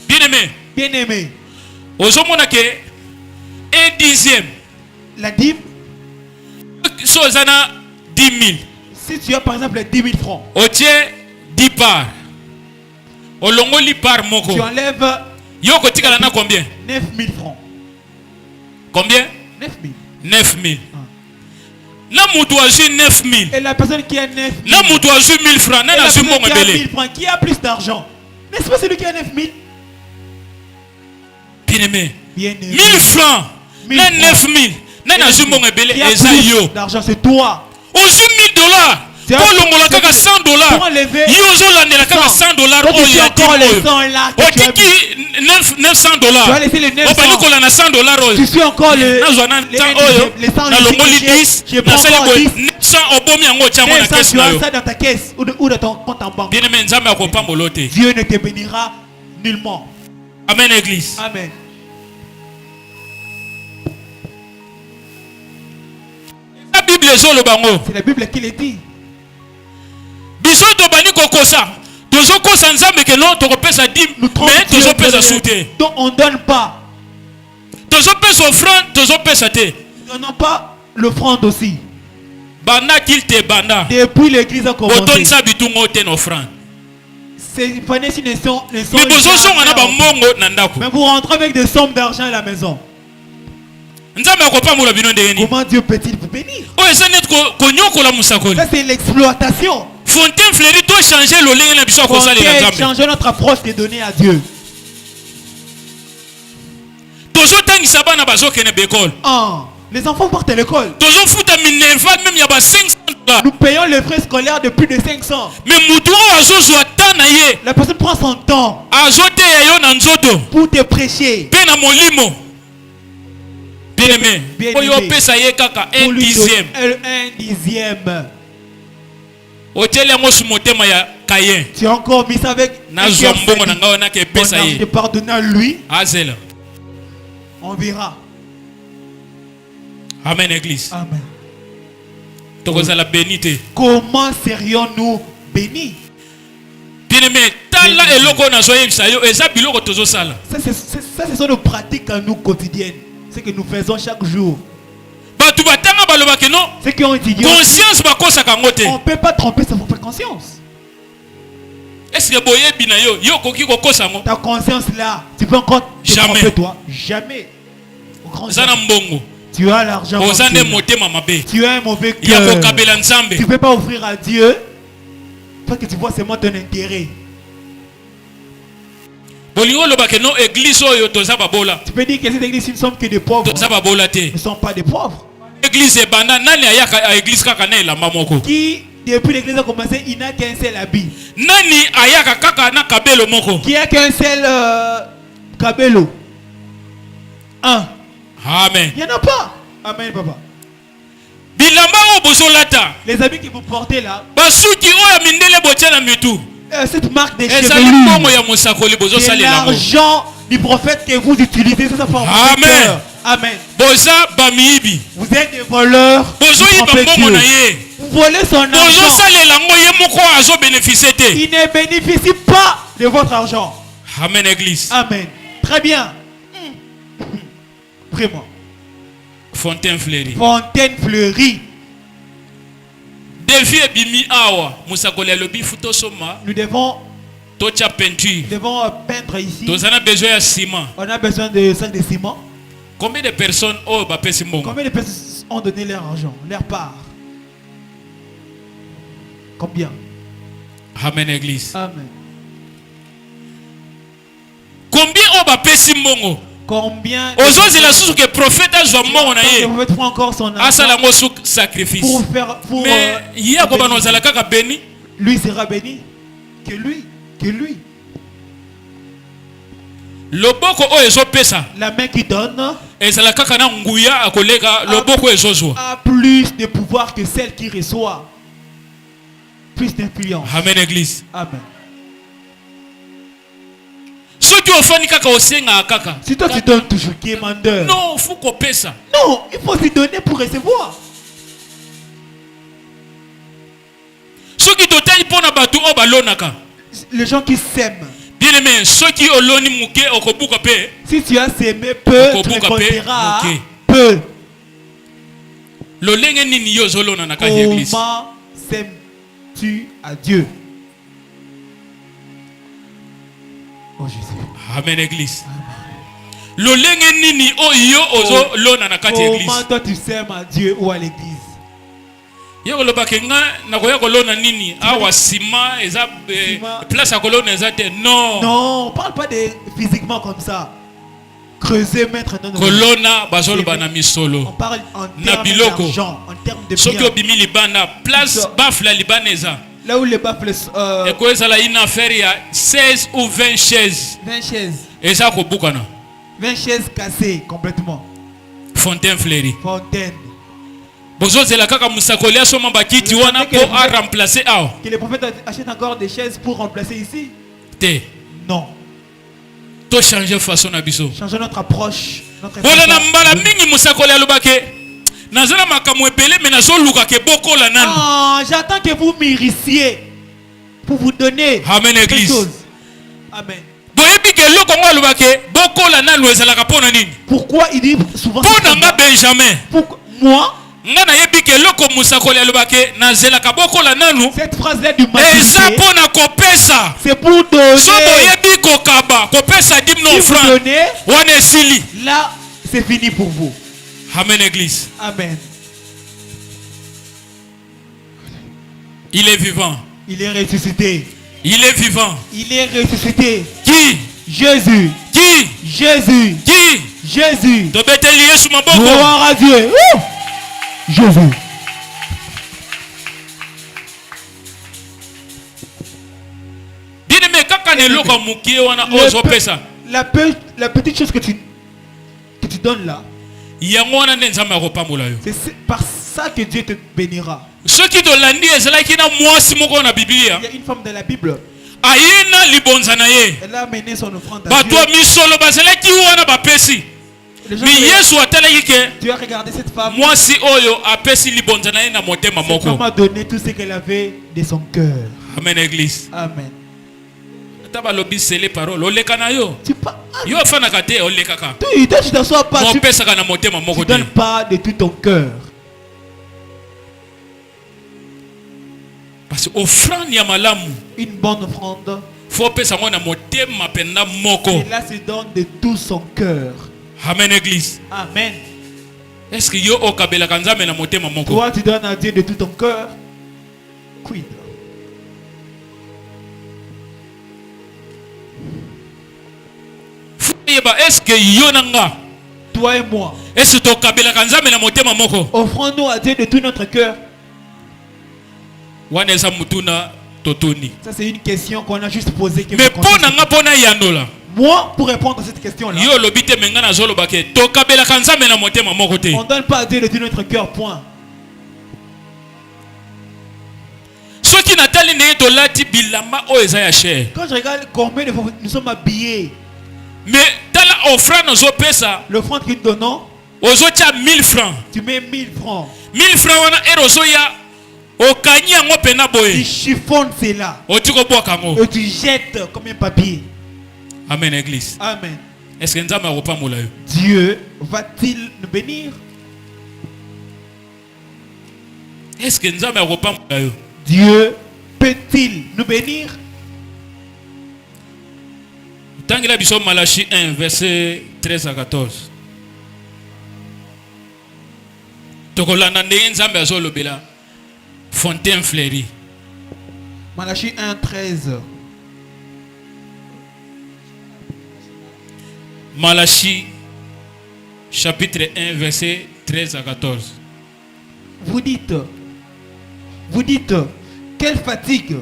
Bien-aimé. Bien-aimé. Un dixième. La dîme. 10 000. Si tu as par exemple 10 000 francs. Tu 10 parts. Tu enlèves combien? 9 000 francs. Combien? 9 000. 9 000. Et la personne qui a 9 000. Et la personne qui a 1000 francs. Qui a plus d'argent? N'est-ce pas celui qui a 9 000? Bien-aimé. 1000 francs. 9 000. Qui a plus d'argent, c'est toi. $1000. $100. $100. Tu vas laisser les 900. Tu suis encore les 100. Tu as ça dans ta caisse ou dans ton compte en banque. Dieu ne te bénira nullement. Amen, église. Amen. C'est la Bible qui le dit. Donc on ne donne pas. Nous ne donnons pas l'offrande aussi. Depuis l'église a commencé. Ces finances ne sont mais vous rentrez avec des sommes d'argent à la maison. Comment Dieu peut-il vous bénir? Ça c'est l'exploitation. Fontaine fleurie doit changer le lien changer notre approche de donner à Dieu. Les enfants partent à l'école. Nous payons les frais scolaires de plus de 500. Mais la personne prend son temps pour te prêcher. Bien-aimé. Un dixième. Tu as encore mis ça avec de pardonner à lui. On verra. Amen, église. Amen. Comment serions-nous bénis? Bien-aimé, ça ce sont nos pratiques à nous quotidiennes. Ce que nous faisons chaque jour. Ceux qui ont étudié, on ne peut pas tromper sa propre conscience. Ta conscience là, tu peux encore te tromper toi. Jamais. Tu as l'argent. Tu as un mauvais cœur. Tu ne peux pas offrir à Dieu parce que tu vois seulement ton intérêt. Tu peux dire que cette église ne sont que des pauvres. Ils ne sont pas des pauvres. Qui, depuis l'église a commencé, il n'a qu'un seul habit. Qui a qu'un seul cabello. Un. Amen. Il n'y en a pas. Amen, papa. Les habits que vous portez là. Cette marque des chevelures. C'est l'argent du prophète que vous utilisez. Ça pour Amen. Amen. Vous êtes des voleurs. Vous volez son argent. Il ne bénéficie pas de votre argent. Amen, église. Amen. Très bien. Vraiment. Fontaine fleurie. Fontaine fleurie. Nous devons peindre ici. On a besoin de ciment. On a besoin de sacs de ciment. Combien de personnes ont donné leur argent, leur part? Combien? Amen, église. Amen. Combien ont baptisé mongo? Combien? Que prophète a joué mongo na ye. Vous prendre encore son argent. Asa la mosu sacrifice. Mais il y a combien nous allons kaka béni? Lui sera béni. Que lui. Loboko o pesa. La main qui donne. Et ça la kaka na nguya akolega loboko ezozwa. A plus plus de pouvoir que celle qui reçoit. Plus d'influence. Amen, église. Amen. Si toi tu donnes toujours qui est mandeur. non, il faut couper ça. Non, il faut se donner pour recevoir. Les gens qui s'aiment. Bien aimé, ceux qui ont l'oni mouké au kobuka pe. Si tu as s'aimé peu, tu récolteras peu. Comment s'aimes-tu à Dieu? Oh Jésus. Amen, église. Comment toi tu s'aimes à Dieu ou à l'église? Non, on parle pas de physiquement comme ça. Creuser, mettre dans nos on parle en termes d'argent, en termes de biens. Là où les baffles une affaire il y a 16 ou 20 chaises. 20 chaises. Et ça 20 chaises cassées complètement. Fontaine fleurie. Fontaine. C'est la kaka musakolia soma bakiti wana pour remplacer ah. Que les prophètes achètent encore des chaises pour remplacer ici? Non. To changer façon na biso. Changer notre approche, notre voilà na mbala mingi musakolia lobake. Nazala makamwe belé mais nazo luka ke boko la nanu. Ah, j'attends que vous m'irissiez pour vous donner. Amen, église. Amen. Pourquoi il dit souvent Benjamin? Pourquoi moi? Cette phrase-là du matin, c'est pour donner. Si vous donnez, là, c'est fini pour vous. Amen, église. Amen. Il est vivant. Il est ressuscité. Il est vivant. Il est ressuscité. Qui? Jésus. Qui? Jésus. Qui? Jésus. Gloire à Dieu. Jésus. La petite chose que tu donnes là, c'est par ça que Dieu te bénira. Il y a une femme de la Bible. Elle a amené son offrande à Dieu. Tu as regardé cette femme. Cette femme a donné tout ce qu'elle avait de son cœur. Amen, église. Amen. Tu t'assois pas. Tu ne donnes pas de tout ton cœur. Parce que une bonne offrande, et là se donne de tout son cœur. Amen, église. Amen. Est-ce que toi tu donnes à Dieu de tout ton cœur? Quid? Est-ce que toi et moi, est-ce que offrons-nous à Dieu de tout notre cœur? Ça c'est une question qu'on a juste posée. Mais moi, pour répondre à cette question-là, on ne donne pas à Dieu de tout notre cœur, point. Quand je regarde combien de fois nous sommes habillés, mais dans l'offrande que nous donnons, 1000 francs. Tu mets 1000 francs. 1000 francs, tu chiffonnes cela. Et tu jettes comme un papier. Amen, église. Amen. Est-ce que Dieu va-t-il nous bénir? Est-ce que Dieu peut-il nous bénir? Malachie 1, verset 13 à 14. Fontaine fleurie. Malachie 1, 13. Malachie chapitre 1, verset 13 à 14. Vous dites, quelle fatigue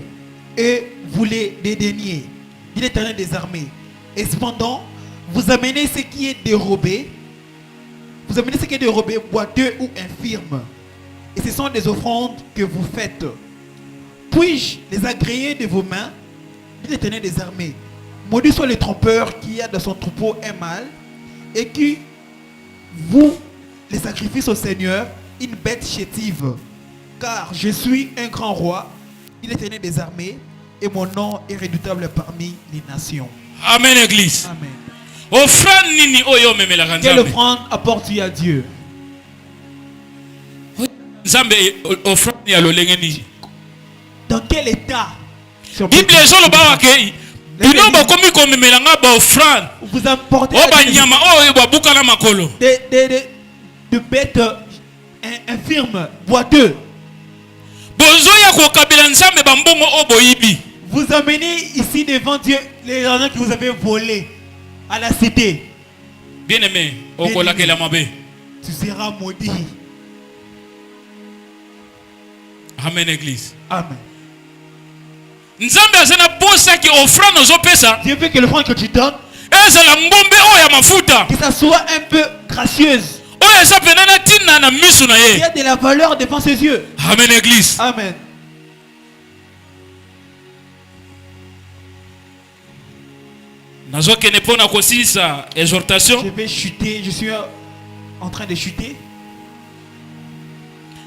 et vous les dédaignez, dit l'Éternel des armées. Et cependant, vous amenez ce qui est dérobé, boiteux ou infirme. et ce sont des offrandes que vous faites. Puis-je les agréer de vos mains, dit l'Éternel des armées. Maudit soit le trompeur qui a dans son troupeau un mâle et qui vous les sacrifice au Seigneur une bête chétive. Car je suis un grand roi, dit l'Éternel des armées, et mon nom est redoutable parmi les nations. Amen, Église. Amen. Offrande nini oyo memelaka Quelle Nzambe? offrande apportes-tu à Dieu? Nzambe offrande ya lolenge nini? Dans quel état? Bible ezoloba wake bino bakomi komemelanga ba offrande. Vous apportez O ba nyama oyo babuka na makolo. de bêtes infirmes, boiteux. Bozoya kokabela Nzambe bambongo o boyibi. Vous amenez ici devant Dieu les gens que vous avez volés à la cité. Bien-aimé, okolakela mabe. Tu seras maudit. Amen, Église. Amen. Nzambe azana posa ki offrande ozopesa. Dieu veut que l'offrande que tu donnes, Ezala ngombe oya mafuta. que ça soit un peu gracieuse. Oya eza penana tina na misu na Il y ye. a de la valeur devant ses yeux. Amen, Église. Amen. Nazokene pona kosilisa exhortation. Je vais chuter, je suis en train de chuter.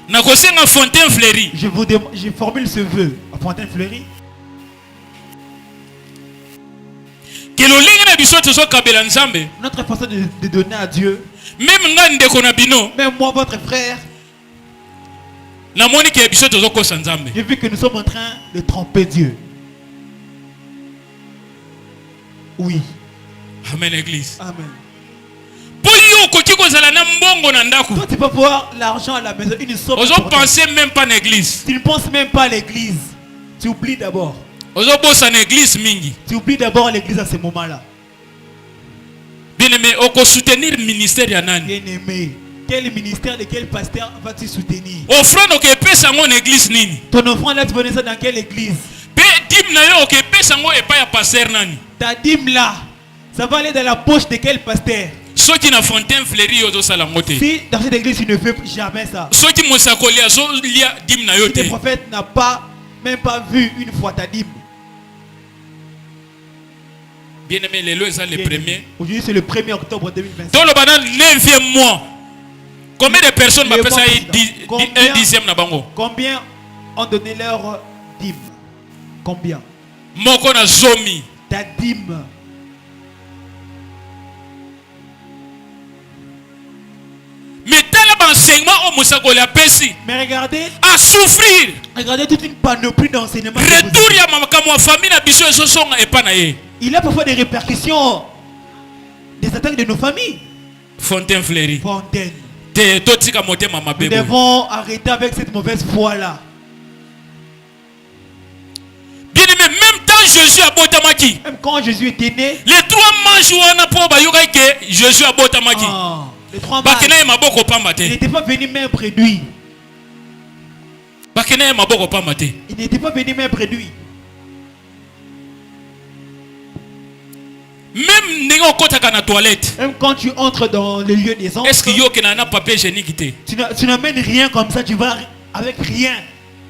Nakosenga fontaine fleurie. Je formule ce vœu à Fontaine Fleurie. Que lolenge na biso tozokabela Nzambe. Notre façon de donner à Dieu. Même nga ndeko na bino. Même moi, votre frère, Namoni ke biso tozokosa Nzambe. j'ai vu que nous sommes en train de tromper Dieu. Oui. Amen, Église. Amen. Po yo koki kozala na mbongo na ndako. Toi, tu peux voir l'argent à la maison, une somme. Ozo importante. penser même pas na église. Tu ne penses même pas à l'église. Tu oublies d'abord. Ozo bossa na église mingi. Tu oublies d'abord l'église à ce moment-là. Bien-aimé, oko soutenir ministère ya nani? Bien-aimé, quel ministère de quel pasteur vas-tu soutenir? Offrande oke pesa ngo na église nini? Ton offrande là, tu venais ça dans quelle église? Pe dîme na yo oke pesa ngo epa ya pasteur nani? Ta dîme là, ça va aller dans la poche de quel pasteur? Soki na fontaine fleurie yo zosala ngo te. Si dans cette église, tu ne fais jamais ça. Soki mosakoli azo lia dîme na yo Si te. le prophète n'a pas, même pas vu une fois ta dîme. Bien-aimé, lelo eza le premier. Aujourd'hui, c'est le 1er octobre 2025. Dans le banane 9e mois. Combien de personnes Le m'appellent ça mois précédent. un dixième na bango? Combien ont donné leur dîme? Combien? Moko na zomi. Ta dîme. Mais tel enseignement au mosakoli a pesi. Mais regardez, À souffrir. regardez toute une panoplie d'enseignements. que vous Retour avez. ya makambo ya famille na biso ezosonga epa na ye. Il y a parfois des répercussions des attaques de nos familles. Fontaine fleurie. Fontaine. Te totika motema Nous mabe. devons arrêter avec cette mauvaise foi-là. Bien aimé, même tant Jésus a botamaki. Même quand Jésus était né, Les trois manches wana po bayoka ke Jésus a botamaki. les trois mâles, Bakena ye maboko pamba il te. n'était pas venu même près de lui. Bakena ye maboko pamba te. Il n'était pas venu même près de lui. Même ndenge okotaka na toilette. Même quand tu entres dans le lieu des anges, Est-ce que yo kena na papier hygiénique te? tu n'amènes rien comme ça, tu vas avec rien.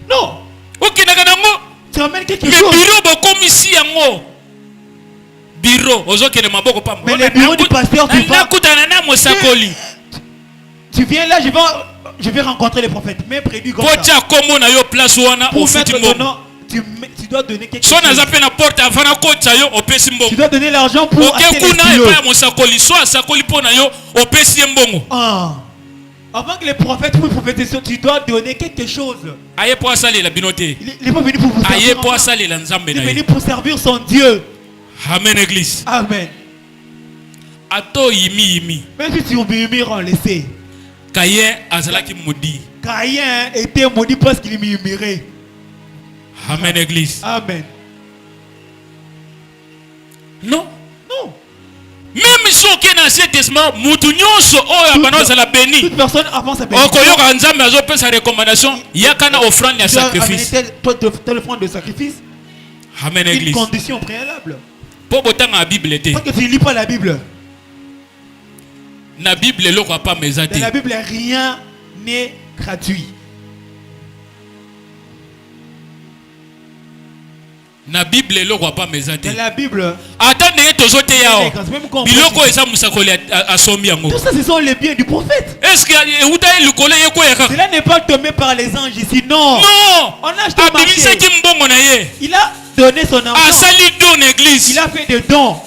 Non, Okenaka nango. tu amènes quelque Mais chose. bureau bokomisi yango. Bureau ozokende maboko pamba. Mais le bureau du pasteur, tu vas. Nakutana na mosakoli. Tu viens là, je vais rencontrer les prophètes. Mais près de lui comme ça. Potia kombo na yo place wana Pour ofuti mettre ton mbongo. nom, tu dois donner quelque So chose. naza pe na porte avana kota yo opesi Tu mbongo. dois donner l'argent pour Ok acheter les kuna stylos. epa ya mosakoli so asakoli mpo na yo opesi ye mbongo. Ah. Avant que les prophètes puissent prophétiser, tu dois donner quelque chose. Aye po asalela bino te. Il n'est pas venu pour vous Aye servir. po enfin. asalela nzambe Il na est venu ye. pour servir son Dieu. Amen église. Amen. Ato yimi. Même si tu murmures en laissé. Kayen azalaki modi. Caïn était maudit parce qu'il murmurait. Amen église. Amen. Non. Non. Même si oke na ancien testament mutu nyonso oyo abana ozala béni. Toute personne avant sa bénédiction. Okoyoka nzambe azopesa recommandation yaka na offrande ya Tu dois amener sacrifice. telle offrande de sacrifice. Amen Une église. condition préalable. Po botanga na Bible te. Parce que tu ne lis pas la Bible. Na Bible eloko apa meza Dans la te. Bible, rien n'est gratuit. Na Bible eloko pa Dans mezate. la Bible, Attendez tozote yao. même quand Biloko eza musakoli asombi yango. tout ça, ce sont les biens du prophète. Est-ce que euta likolo yeko yaka? Cela n'est pas tombé par les anges ici, non. Non. On a acheté au Abimisa marché. ki mbongo na ye. Il a donné son argent. Asali don église. Il a fait des dons.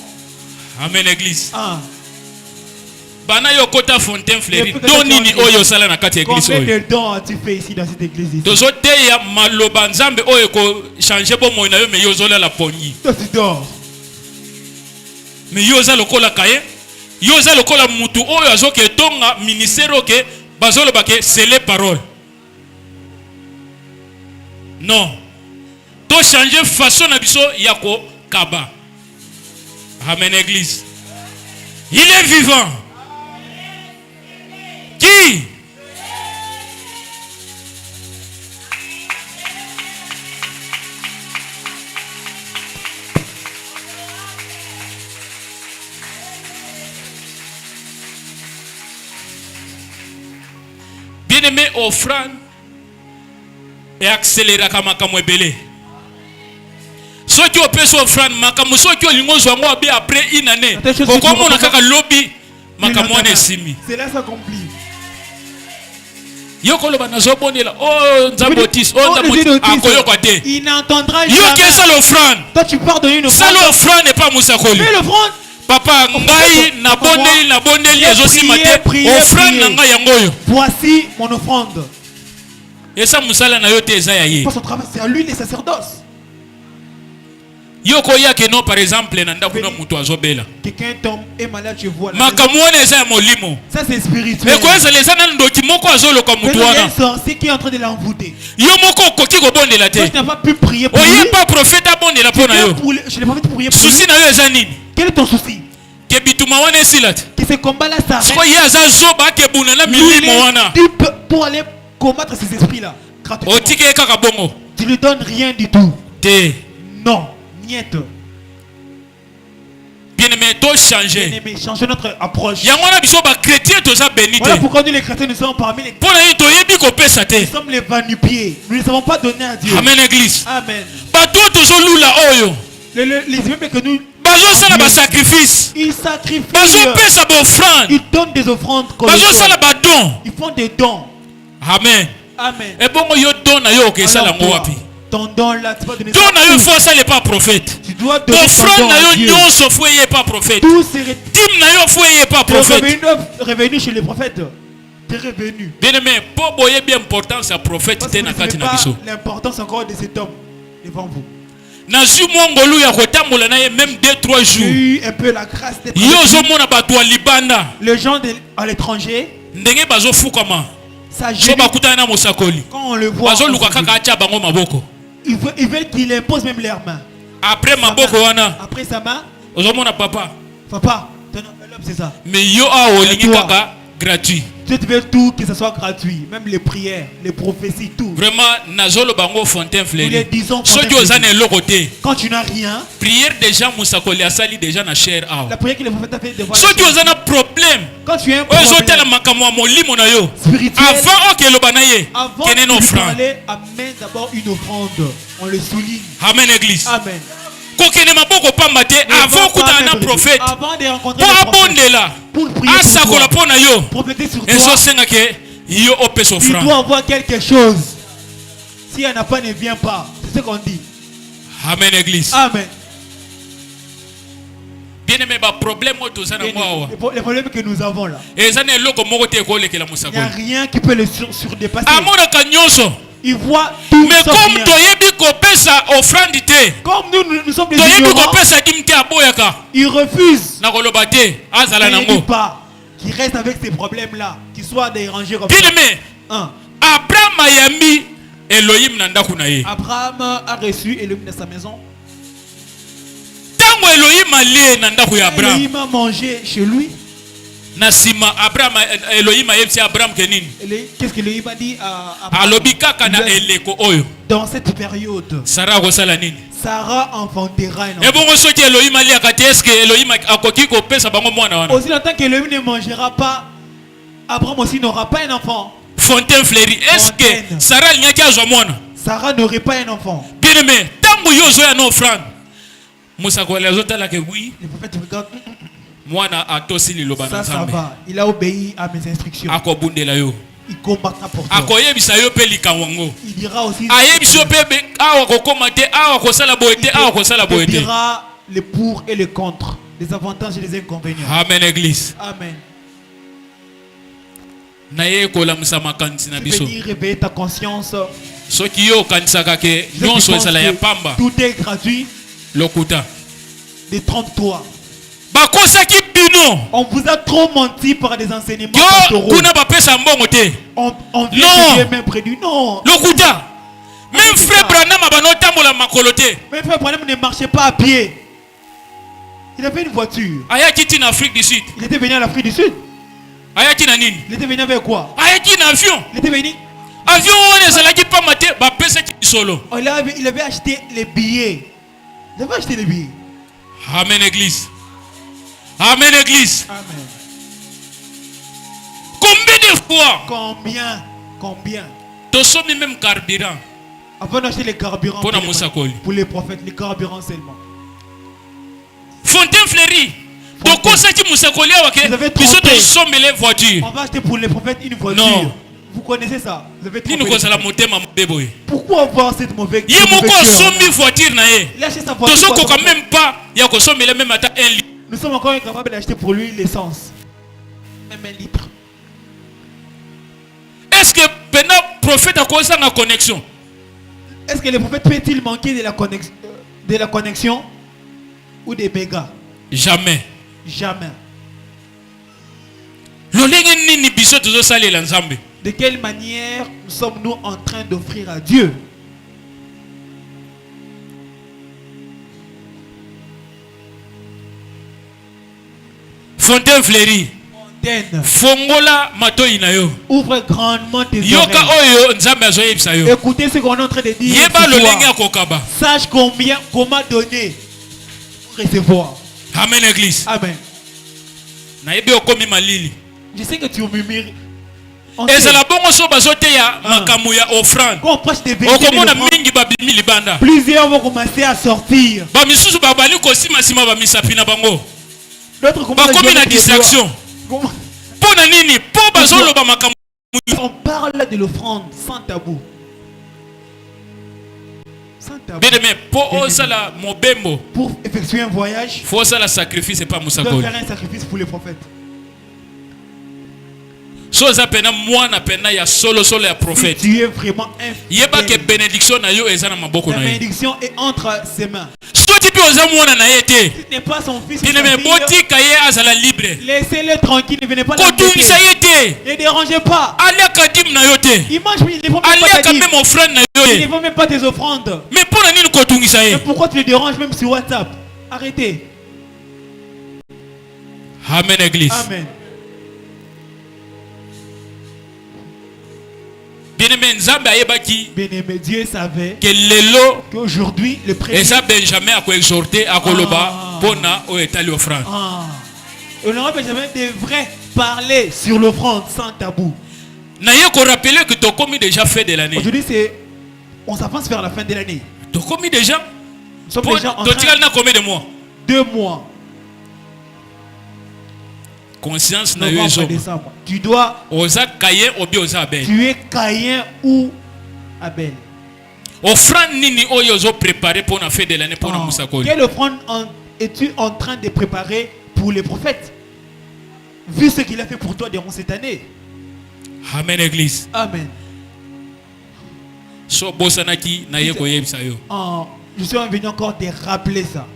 Amen église. Ah. Bana yo kota Fontaine Fleury. Depuis que Don tu nini as- oyo sala na kati église Combien oyo. de dons as-tu fait ici dans cette église ici? Tozote ya maloba nzambe oyo ko changer bo moyo na yo me yo zola la pongi. Toi, tu dors. Mais yo za lokola kaye. Yo za lokola mutu oyo azoke tonga ministère oke bazolo bake c'est les paroles. Non. To changer façon na biso ya ko kaba. Amen église. Il est vivant. Qui? Bien-aimé, offrande et accélérer comme un belé. Ceux qui ont payé offrande, makamu ceux qui ont lingo zwango abi après une année. Pourquoi on a kaka lobby makamu ane simi. Cela s'accomplit. Yoko lo bana zobonela oh nzabotis oh nzabotis akoyo kwate. Il n'entendra Yo qui jamais. ça l'offrande. Toi, tu pars donner une Ça offrande. l'offrande n'est pas musakoli. Fais l'offrande. Papa ngai na bondeli ezosi mate offrande na ngai yangoyo. Voici mon offrande. Et ça musala na yo te eza ya ye. Pas son travail, c'est à lui les sacerdoces. Yoko ya ke non par exemple na ndaku na mutu azobela. Quelqu'un tombe et malade, tu vois. Makamu wana eza ya molimo. Ça, c'est spirituel. Et quoi ça les ana ndoki moko azoloka Mais mutu il y a un wana. sorcier qui est en train de l'envoûter. Yo moko okoki kobondela Toi, te. tu n'as pas pu prier pour lui. Oye pas prophète abondela Tu mpo na viens yo. pour lui- Je n'ai pas envie de prier pour lui. Susi na yo eza nini? Quel est ton souci? Ke bituma wana esila te. Que ce combat-là s'arrête. Siko ye aza zoba akebuna na milimo wana. Pour aller combattre ces esprits-là. Gratuitement. Otiki ye kaka bongo. Tu ne lui donnes rien du tout. Te. Non. Niet. Bien-aimé to changer. Bien-aimé, changez notre approche. Yango wana biso ba chrétien toza béni Voilà te. pourquoi nous les chrétiens, nous sommes parmi les... Mpo na ye toyebi kopesa te. Nous sommes les va-nu-pieds. Nous ne savons pas donner à Dieu. Amen église. Amen. Bato tozolula oyo. Les immeubles que nous... Bazosala ba sacrifice. Ils sacrifient. Bazopesa ba offrande. Ils donnent des offrandes. Bazosala ba don. Ils font des dons. Amen. Amen. Et bon yo don na yo okesala Alors, ngo toi, wapi? ton don là, tu vas donner Don ça na yo où? faut ça n'est pas prophète. Tu dois donner ton Offrande don na à yo Dieu. nyonso faut yé pas prophète. Tous ces Dîme na yo faut yé pas prophète. revenus chez les prophètes. Tes revenus. Bien aimé, pour boyer bien importance à prophète Parce que te vous na ne kati savez na pas biso. l'importance encore de cet homme devant vous. Na zu mongolu ya kotambola na ye même 2-3 J'ai jours. eu un peu la grâce d'être Yo avec zo lui. mona bato ya libanda. Les gens à l'étranger, Ndenge bazo fukama. ça So gêne bakutana na mosakoli. quand on le voit. Bazo luka kaka acha bango maboko. Ils veulent qu'il impose même leurs mains. Après Sa maboko main. wana, Après sa main, ozo mona papa. papa, ton enveloppe c'est ça. Mais yo a olingi toi. kaka gratuit. Tu veux tout que ce soit gratuit. Même les prières, les prophéties, tout. Vraiment nazolo bango Fontaine Nous les Fleury. disons. Soki ozana eloko te. Quand tu n'as rien, Prière déjà musakoli asali déjà na cher awa. la prière que les prophètes ont fait devant Soki ozana problème. quand tu as un Oyo zotala problème makambo ya molimo na yo. spirituel, Avant okeloba na ye. avant Kene na de lui offrande. parler, amène d'abord une offrande. On le souligne. Amen église. Amen. Kokene maboko pamba te Ne avant va pas okutana na mettre les- prophète. Avant de rencontrer Po le prophète, abondela. pour prier pour Asakola toi, po na yo. prophéter sur toi, Ezosenga ke yo opesa il offrande. doit avoir quelque chose. Si elle n'a pas, ne vient pas. C'est ce qu'on dit. Amen église. Amen. Bien aimé ba problème oyo toza na Et ngo awa. les problèmes que nous avons là, Eza na eloko moko te ekolekela il n'y a mosakoli. rien qui peut le surdépasser. Amonaka nyonso. Il voit tout Mais sauf comme rien. toyebi kopesa offrande te. Comme nous sommes des Toyebi ignorants, kopesa dîme te aboyaka. il refuse. Nakoloba te azala Il ne dit nango. pas qu'il reste avec ces problèmes-là, qu'il soit dérangé comme Bien ça. aimé, Un. Abraham ayambi Elohim na ndako na ye. Abraham a reçu Elohim dans sa maison. Tango Elohim alie na ndako ya Abraham. Elohim a mangé chez lui. Na sima Abraham Elohim ayebisi Abraham ke nini? Qu'est-ce que Elohim a dit à Abraham? Alobi kaka na eleko oyo. Dans cette période, Sarah akosala nini? Sarah enfantera un Et enfant. bongo soki Elohim aliaka te eske Elohim akoki kopesa bango mwana wana? Aussi longtemps qu'Elohim ne mangera pas, Abraham aussi n'aura pas un enfant. Fontaine Fleury, est-ce que Fontaine. Sarah alingaki azwa mwana? Sarah n'aurait pas un enfant. Bien bien-aimé, tango yo zo ya no offrande. Musakoli azotala ke oui. Le prophète regarde. Mwana atosi liloba na Ça Nzambe. va. Il a obéi à mes instructions. Akobundela yo. Il combattra pour toi. Akoyebisa yo pe likanwango. Il dira aussi. Ayebisa yo pe awa kokoma te, awa kosala boye te, awa kosala boye Il te. dira les pour et les contre, les avantages et les inconvénients. Amen église. Amen. Naye kolamusa makanisi na Tu biso. venir réveiller ta conscience. Soki yo kanisaka ke Je nyonso pense ezala ya que pamba tout est gratuit. lokuta. Détrompe-toi. Bakosaki bino. On vous a trop menti par des enseignements Yo pastoraux. kuna bapesa mbongo te. On vient Non. de Dieu même prédit. Non. Lokuta. Même frère Branham abano tambola makolo te. Mais frère Branham ne marchait pas à pied. Il avait une voiture. Ayaki ti na Afrique du Sud. Il était venu à l'Afrique du Sud. Ayaki na nini? Il était venu avec quoi? Ayaki na avion. Il était venu. Avion wana ezalaki pamba te bapesaki solo. Il avait acheté les billets. Il avait acheté les billets. Amen église. Amen église. Amen. Combien de fois Combien tosomi même carburant avant d'acheter les carburants pour les prophètes, les carburants seulement. Fontaine fleurie. Tokosaki musakoli awake Vous avez biso trompé. tosomele voiture. On va acheter pour les prophètes une voiture. Non. Vous connaissez ça? Vous avez Nini trompé. kozala motema mobeboye. Pourquoi avoir cette mauvaise Ye moko sombi voiture na ye. Il a acheté sa voiture. Tozo koka même pas ya kosomela même ata 1 litre. Nous sommes encore incapables d'acheter pour lui l'essence. Même 1 litre. Est-ce que pendant prophète a causé une connexion? Est-ce que les prophètes peut-il manquer de la connexion ou des mégas? Jamais. Jamais. Lolenge nini biso tozo salela Nzambe? De quelle manière sommes-nous en train d'offrir à Dieu? Fontaine fleurie. Fontaine. Fongola matoi na yo. Ouvre grandement tes Yoka oreilles. oyo Nzambe azoyebisa yo. Écoutez ce qu'on est en train de dire. Yeba ce soir. lolenge akokaba. Sache comment donner pour recevoir. Amen église. Amen. Na yebi okomi malili. Je sais que tu murmures. Ezala bongo so bazote ya makamu ya offrande. Quand on prêche des vérités, Okomona mingi babimi libanda. plusieurs vont commencer à sortir. Ba misusu babali kosima sima ba misapi na bango. D'autres commencent Bakomi na à distraction. Comment- Pona nini? Po bazoloba makamu. On parle de l'offrande sans tabou. Sans tabou. Bien aimé, po osala mobembo. Pour effectuer un voyage, Faut osala sacrifice et pas tu dois musakoli. faire un sacrifice pour les prophètes. So za pena mwana pena ya solo ya Si prophète. tu es vraiment un Yeba ke fidèle, bénédiction na yo eza na maboko la na ye. bénédiction est entre ses mains. So tipi oza mwana na ye te. Si ce n'est pas son fils ou Bien sa aimé, fille, botika ye azala libre. laissez-le tranquille, ne venez pas Kotungisa l'embêter. ye te. Ne dérangez pas. Aliaka dim na yo te. Ils mangent, mais ils ne font même pas ta Aliaka dîme. même offrande na yo Ils ne ye. font même pas tes offrandes. Mais pona nini kotungisa Mais ye? pourquoi tu les déranges même sur WhatsApp? Arrêtez. Amen église. Amen. Bien aimé, Nzambe ayebaki Bien-aimé, Dieu savait que lelo qu'aujourd'hui, le premier... eza Benjamin ako exhorter akoloba Ah. pona o etali offrande. Ah. Honorable Benjamin devrait parler sur l'offrande sans tabou. Na ye ko rappeler que tokomi déjà fait de l'année. Aujourd'hui, on s'avance vers la fin de l'année. Tokomi déjà. Nous sommes déjà en Totikali train na combien de mois? 2 mois. Conscience na yo Novembre, ezo. décembre. Tu dois... Oza Caïn obi oza Abel. Tu es Caïn ou Abel. Offrande nini oyo ozo préparer pour na fait de l'année pour na Ah. musakoli. Quelle offrande es-tu en train de préparer pour les prophètes? Vu ce qu'il a fait pour toi durant cette année. Amen église. Amen. So bosanaki na ye ko yebisa yo. Ah, je suis venu encore te rappeler ça.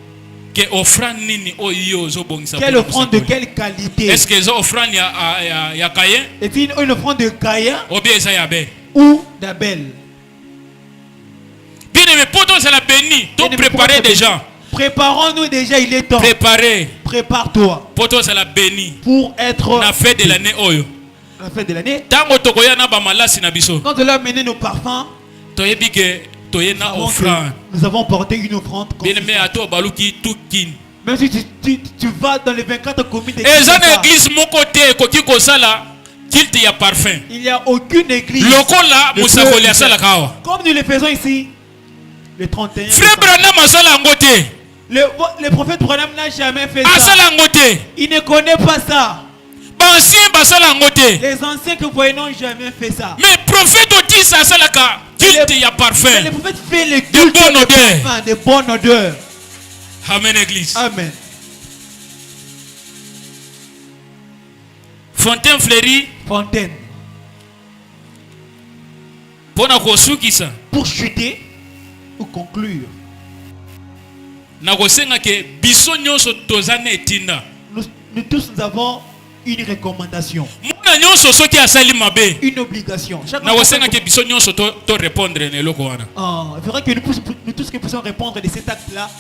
Que offrande nini oyo ozo bongisa. Quelle offrande de quelle qualité? Est-ce que zo offrande ya Caïn Est-il une offrande de Caïn ou bien eza ya Abel? ou d'Abel? Bien aimé, pour toi c'est la béni. Tu Bien-aimé, préparer pourquoi déjà. Préparons-nous déjà, il est temps. Préparer. Prépare-toi Pour toi c'est la béni. pour être Na fait de l'année oyo. à la fin de l'année. Tango tokoya na ba malasi na biso. Quand on a mené nos parfums, Toyebi ke toye na avant que offrande. nous avons porté une offrande. Bien aimé, à toi baluki tout kin. Même si tu vas dans les 24 communes de Eza na Kinshasa, église moko te koki kosala kilte ya parfum. il n'y a aucune église. Lokola de musakoli feu. asala kawa. Comme nous le faisons ici, Le 31 Frère décembre. Branham asala yango te. Le prophète Branham n'a jamais fait ça. Asala yango te. Il ne connaît pas ça. Bancien basala yango te. Les anciens que vous voyez n'ont jamais fait ça. Mais prophète Otis asalaka culte ya Mais parfum. le prophète fait le De culte bonne odeur. parfum, de bonne odeur. Amen église. Amen. Fontaine fleurie Fontaine. pona kosukisa. Pour chuter ou conclure, Nakosenga ke biso nyonso tozana etinda. nous tous nous avons une recommandation, Mona nyonso soki asali mabe. une obligation. Chaque Nakosenga ke biso nyonso to répondre na eloko wana. il faudrait que nous tous que puissions répondre de cet acte-là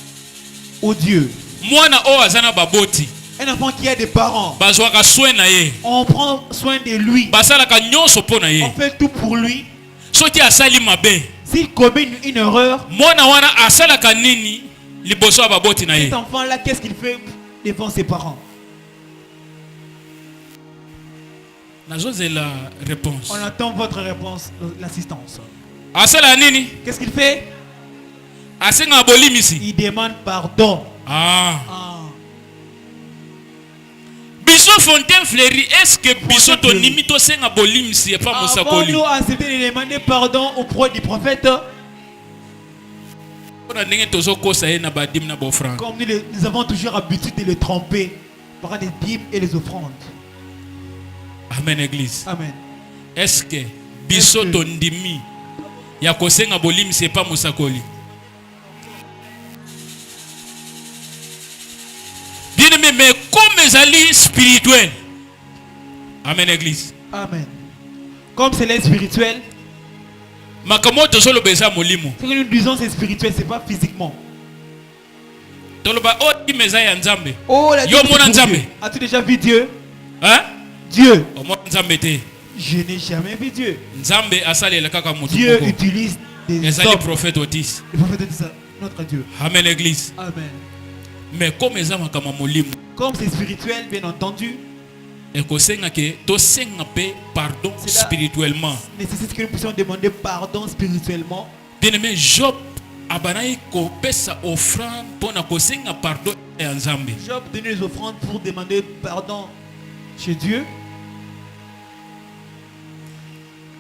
au Dieu. Mwana o azana baboti. Un enfant qui a des parents, Bazwaka soin na ye. on prend soin de lui, Basalaka nyonso po na ye. on fait tout pour lui. Soki asali mabe. S'il commet une erreur, Mwana wana asalaka nini liboso ya baboti na ye. cet enfant-là, qu'est-ce qu'il fait devant ses parents? Nazozela réponse. On attend votre réponse, l'assistance. Asala nini? Qu'est-ce qu'il fait? Asenga bolimisi. Il demande pardon. Ah. Ah. Biso Fontaine fleurie, est-ce que biso to Fleurie. nimi to senga bolimisi et pas Avant mosakoli? nous accepter de demander pardon auprès du prophète, Pona ndenge tozo kosa ye na badim na bofranga. comme nous avons toujours l'habitude de le tromper par les dîmes et les offrandes. Amen église. Amen. Est-ce que biso Est-ce que- to ndimi ya kosenga bolimisi et pas mosakoli? Bien aimé, mais comme ezali spirituel. Amen église. Amen. Comme c'est l'aide spirituelle, Makambo tozolo beza molimo. ce que nous disons c'est spirituel, c'est pas physiquement. Toloba o kimeza ya nzambe. Oh, la Yo Dieu, mona c'est pour nzambe. Dieu. As-tu déjà vu Dieu? Hein? Dieu. O mona nzambe te. Je n'ai jamais vu Dieu. Nzambe asalela kaka mutu Dieu moko. utilise des Ezali hommes. prophète Otis. Le prophète dit ça, notre Dieu. Amen église. Amen. Mais comme eza makama molimo, Comme c'est spirituel, bien entendu, ekosenga ke tosenga pe pardon C'est là- spirituellement. nécessite que nous puissions demander pardon spirituellement. Bien aimé, Job abanai kopesa offrande pona kosenga pardon ya nzambe. Job donnait les offrandes pour demander pardon chez Dieu.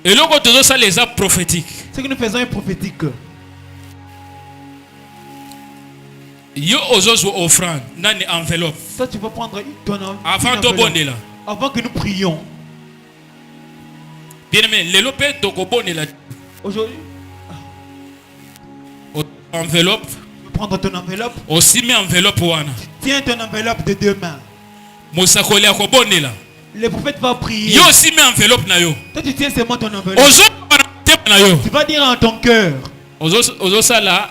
Eloko tozosala eza prophétique. Ce que nous faisons est prophétique. Yo ozozwa offrande nani enveloppe. Toi, tu vas prendre ton Avant une to enveloppe. bondela. Avant que nous prions. Bien aimé, lelo pe tokobondela Aujourd'hui, enveloppe. tu vas prendre ton enveloppe. Osimi enveloppe wana. Tiens ton enveloppe de deux mains. Mosakoli akobondela. Le prophète va prier. Yo osimi enveloppe na yo. Toi, tu tiens seulement ton enveloppe. Ozo bana te na yo. Tu vas dire en ton cœur. Ozo sala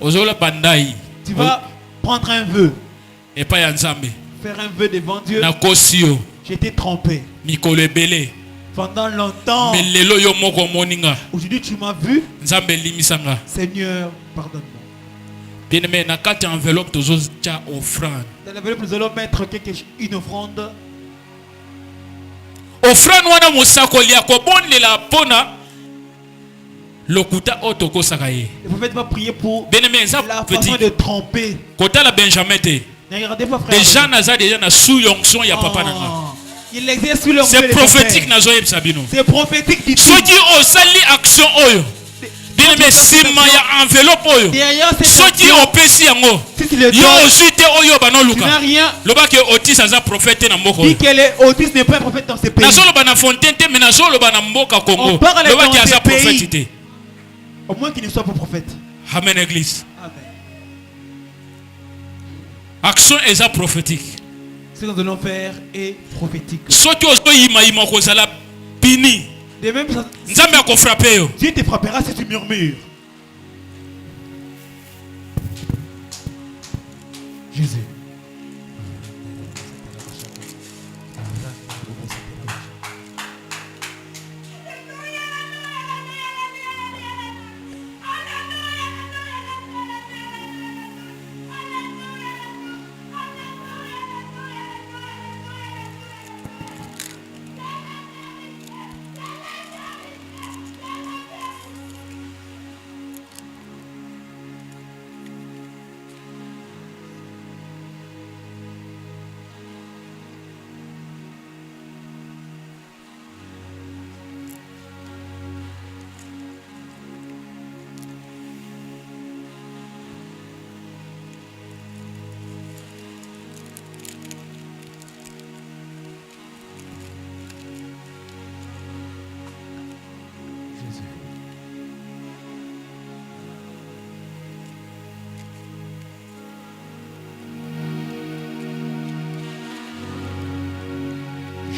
ozola bandai. Tu vas prendre un vœu. Et pas ya nzambe. Faire un vœu devant Dieu. Na kosio J'étais trompé. mikolo ebele. Pendant longtemps. Mais lelo yo moko moninga. Aujourd'hui, tu m'as vu. Nzambe limisanga. Seigneur, pardonne-moi. Bien aimé, na kati ya enveloppe tozo tia offrande. Dans l'enveloppe, nous allons mettre une offrande. Offrande wana mosakoli akobondela pona lokuta otokosaka ye. Le prophète va prier pour Bien aimé, eza la façon petit. de tromper. Kotala Benjamin te. Ne regardez pas, frère. Déjà naza déjà na sous onction ya papa nanga. Il exerce sur le C'est prophétique nazo yebisa bino. C'est prophétique du tout. Soki osali action oyo. Bien aimé, sima ya enveloppe oyo. Derrière cette Soki action, opesi yango. si tu le Yo donnes, ozwi te oyo tu n'as banoluka. rien. Loba ke Otis aza prophète na mboka Dit oyo. qu'elle est autiste n'est pas un prophète dans ce pays. Nazoloba na Fontaine te mais nazoloba na mboka Congo. On parle Loba dans ke aza ces pays. prophète te. Au moins qu'il ne soit pas prophète. Amen église. Amen. Action eza prophétique. Ce que nous allons faire est prophétique. Soki ozoyima yima kozala pini. De même, Nzambe akofrape yo. Dieu te frappera si tu murmures. Jésus.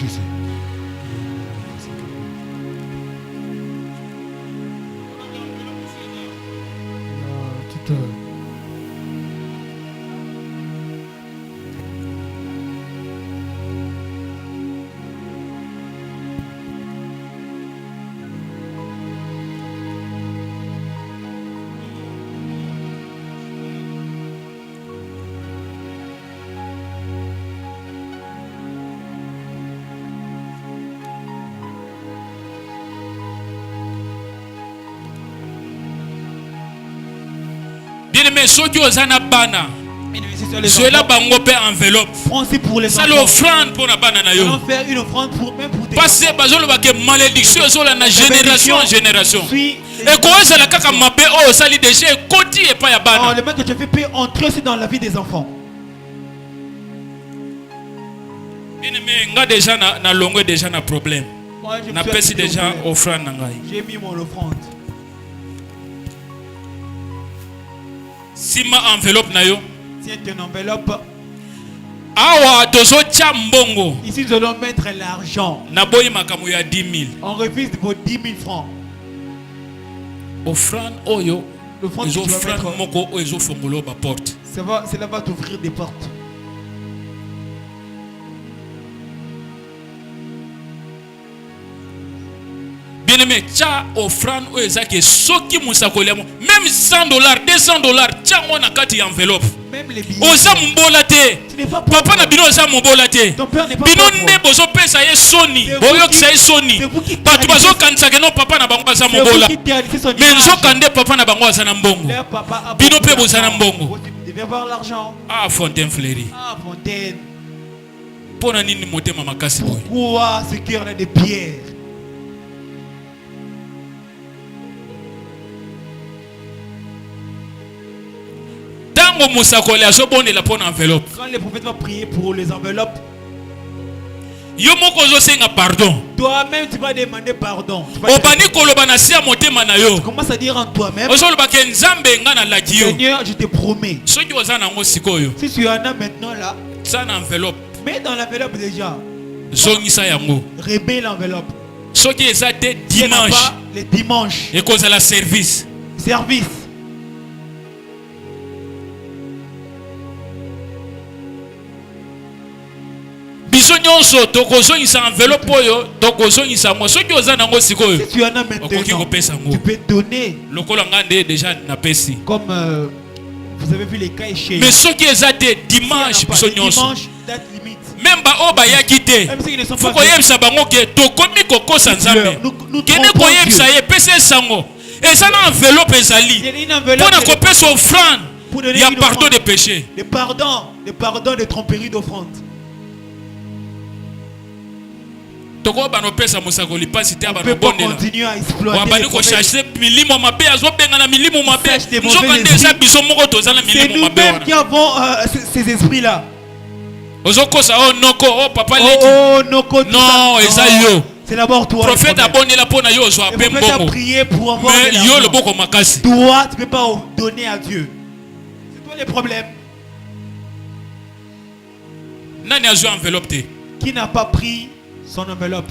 Je sais. Tout Bien-aimé, ceux qui osent na bana. Cela bango pe enveloppe. Français pour les ça l'offrande pour la bana na yo. Allons faire une offrande pour même pour tes parce que bazolo ba que malédiction sur la génération en génération. Et quoi ça la kaka mabe oh ça li déjà koti et pas ya bana. Le mal que tu fais peut entrer aussi dans la vie des enfants. Bien-aimé, nga déjà na longue déjà na problème. Na pesi déjà offrande na ngai. J'ai mis mon offrande. Si ma enveloppe na yo. Tiens une enveloppe. Awa tozo tia mbongo. Ici nous allons mettre l'argent. Na boyi makamu ya 10 000. On refuse vos 10 000 francs. Offrande oyo. L'offrande que tu vas mettre. Moko oyo fongolo ba porte. Cela va t'ouvrir des portes. Bien-aimé, tcha offrande ou ezaki soki musakoli même $100, $200, tcha on a kati enveloppe. Même les billets. Oza mbola te. Papa na bino oza mbola te. Bino nde bozo pesa ye soni. Boyo kisa ye soni. Batu bazo kanisa ke no papa na bango baza mbola. Mais nzo kande papa na bango aza na mbongo. Bino pe boza na mbongo. Tu devais avoir l'argent. Ah Fontaine Fleury. Ah Fontaine. Pona nini motema makasi boy. Pourquoi ce cœur là de pierre? Quand les prophètes vont prier pour les enveloppes, pardon. Toi-même tu vas demander pardon. Tu commences à dire en toi-même, Seigneur, je te promets. Si tu en as maintenant là, mets dans l'enveloppe déjà. Remets l'enveloppe. Dimanche. Les dimanches. Et cause à la service. Service. Si tu en as maintenant, tu peux donner. Comme vous avez vu les cas échec. Mais ceux qui ont été dimanche, date limite. même ba ya quitté. Faut qu'on y ait ça bango que to komi koko sanzambe. Kene ko y ait ça y pese sango. Et ça na enveloppe ezali. Pour na kopé son offrande. Il y a pardon des péchés. Le pardon de tromperie d'offrande. Toko ba no pesa musakoli pasi te ba no bondela. Continue à exploiter. Wa ba ni ko chercher milimo mabe azo benga na milimo mabe. Nzoka ndeza biso moko tozala milimo mabe. C'est nous qui avons ces esprits là. Ozokosa oh noko oh papa leki. Oh noko. Non, eza yo. C'est d'abord toi. Prophète abondela pona yo zo apembo. Le prophète a prié pour avoir de l'argent. Mais yo le boko makasi. Toi, tu peux pas donner à Dieu. C'est toi les problèmes. Nani a joué enveloppe te? Qui n'a pas pris son enveloppe?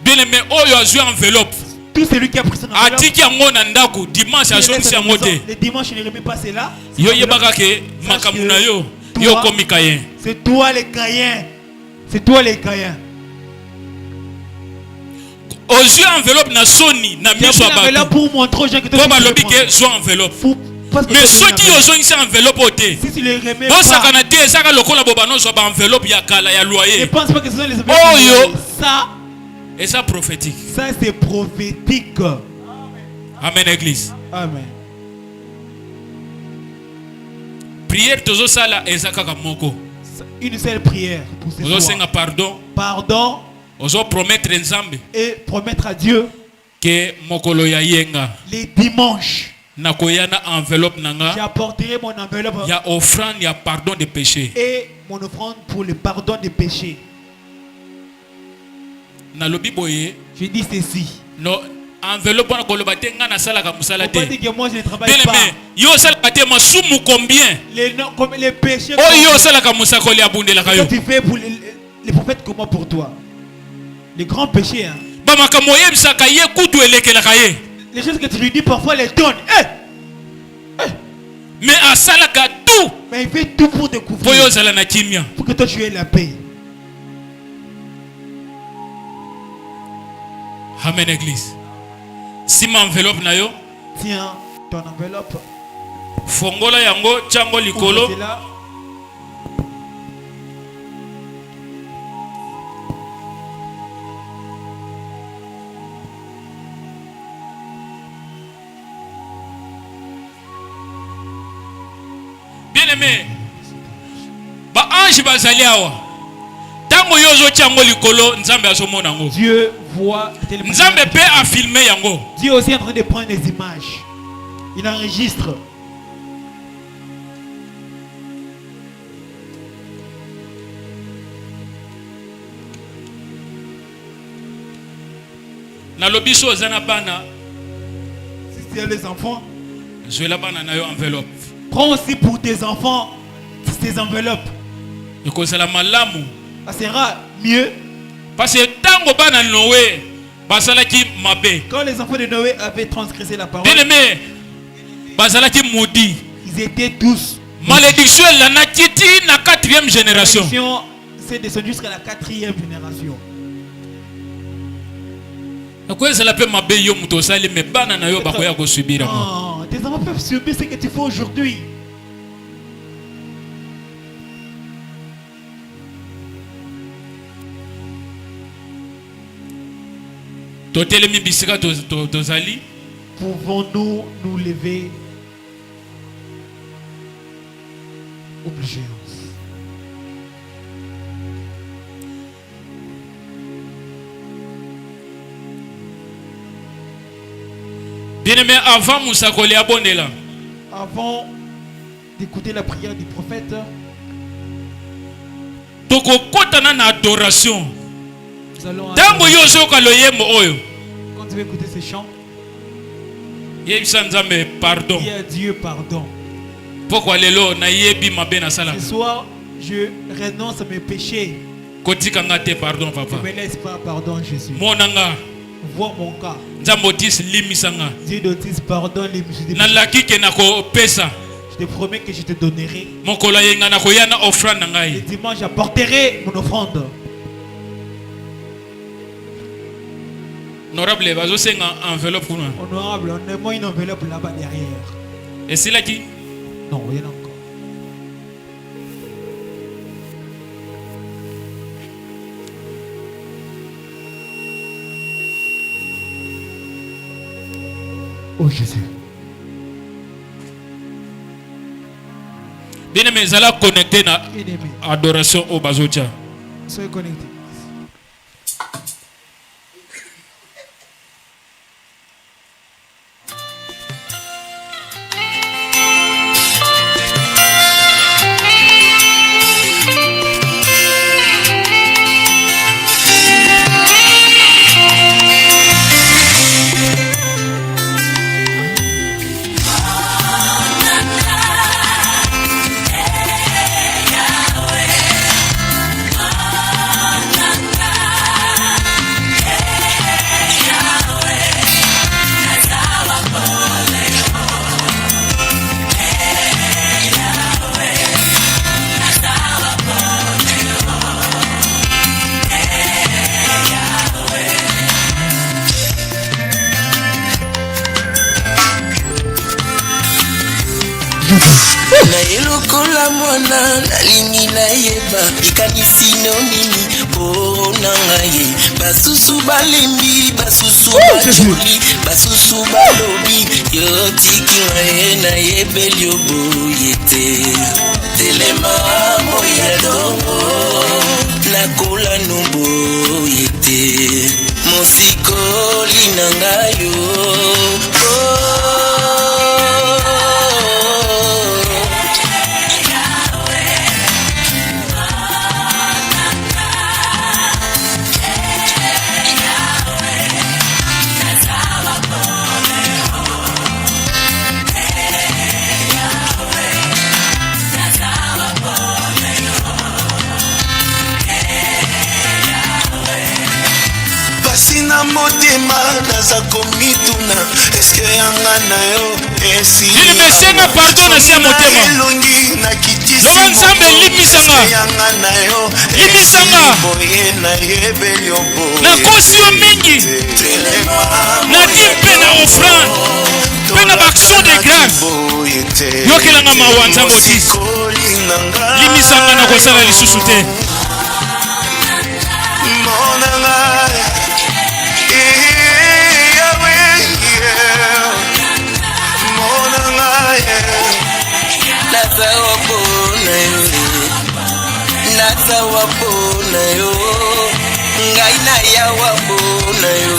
Bien aimé, oh yo a joué enveloppe. Tout celui qui a pris son enveloppe. Atiki yango na ndako dimanche a joué si yango te. Le dimanche il ne remet pas cela. Yo yebaka ke makamuna yo. Yo komi kayen. C'est toi les Caïens. C'est toi les Caïens. Aux yeux enveloppe na soni na miso abatu. Pour montrer aux gens que tu as lobi ke zo enveloppe. Mais ceux qui ont une enveloppe au thé. Si tu les remets pas. Ça kana te ça ka lokola bobano zo ba enveloppe ya kala ya loyer. Je pense pas que ce sont les enveloppes. Oh yo. Ça. Et ça prophétique. Ça c'est prophétique. Amen église. Amen. Prière tozo sala ezaka ka moko. Une seule prière pour ce soir. Ozo senga pardon. Pardon. Ozo promettre nzambe. Et promettre à Dieu que mokolo ya yenga. Les dimanches. Nakoyana enveloppe nanga. J'apporterai mon enveloppe. Il y a offrande, il y a pardon des péchés. Et mon offrande pour le pardon des péchés. Na lobi boye. Je dis ceci. No enveloppe na kolobate nga na sala ka musala te. Faut pas dire que moi je ne travaille pas. Yo sala ka te masumu combien? Les péchés. Oh yo sala ka musakoli abundela kayo. Tu fais pour les prophètes comment pour toi? Les grands péchés. Hein. Les choses que tu lui dis parfois les donne. Mais à salaka tout. Mais il fait tout pour te couvrir. Pour que toi tu aies la paix. Amen église. Si ma enveloppe na yo. Tiens ton enveloppe. Fongola yango chango likolo. Bien-aimé, ba ange bazali awa. Tango yozo chango likolo nzambe azomona ngo. Dieu voit. Nzambe peut a filmer yango. Dieu est aussi en train de prendre des images. Il enregistre. Na lobiso zana bana. Si tu as les enfants, je la bana na yo enveloppe. Prends aussi pour tes enfants tes enveloppes. Ça sera mieux. Parce que tango bana Noé, basalaki mabe. Quand les enfants de Noé avaient transgressé la parole, bien-aimé, basalaki maudit. Ils étaient tous. Malédiction la nakiti na 4e génération. C'est descendu jusqu'à la 4e génération. Pourquoi ça l'appelle mabe yo muto sali mais bana na yo bakoya ko subir. Non, tes enfants peuvent subir ce que tu fais aujourd'hui. Pouvons-nous nous lever? Obligés. Bien-aimé, avant Moussakoli Abondela. Avant d'écouter la prière du prophète, Toko kotana na adoration. Quand tu vas écouter ces chants, pardon. Dis à Dieu pardon. Pourquoi ce soir, je renonce à mes péchés. Pardon, papa. Ne me laisse pas, pardon, Jésus. Vois mon cas. Dieu d'Otis, pardonne les musulmans. Je te promets que je te donnerai. Le dimanche, j'apporterai mon offrande. Honorable, enveloppe pour nous. Honorable, on a une enveloppe là-bas derrière. Et c'est là qui? Non, il y en a encore. Oh Jésus. Bien aimé, vous allez connecter à l'adoration au Bazotia. Soyez connectés. Lokola mwana nalingi nayeba likanisi no nini mpona ngai basusu balembi basusu bajoli basusu balobi yo tiki ngai nayebeli oboye te telema moya dongo nakola noboye te mosikoli na ngai yo na motema naza komituna eske yanga na yo esi mesenga pardon na sia motema elongi na kitisi loba nzambe limisanga yanga na yo limisanga boye na yebeli ombo nakosi yo mingi nadi mpe na offrande mpe na baaction de grâce yokelanga mawa nzambe otisi limisanga na kosala lisusu te naza wapona yo ngai na ya wapona yo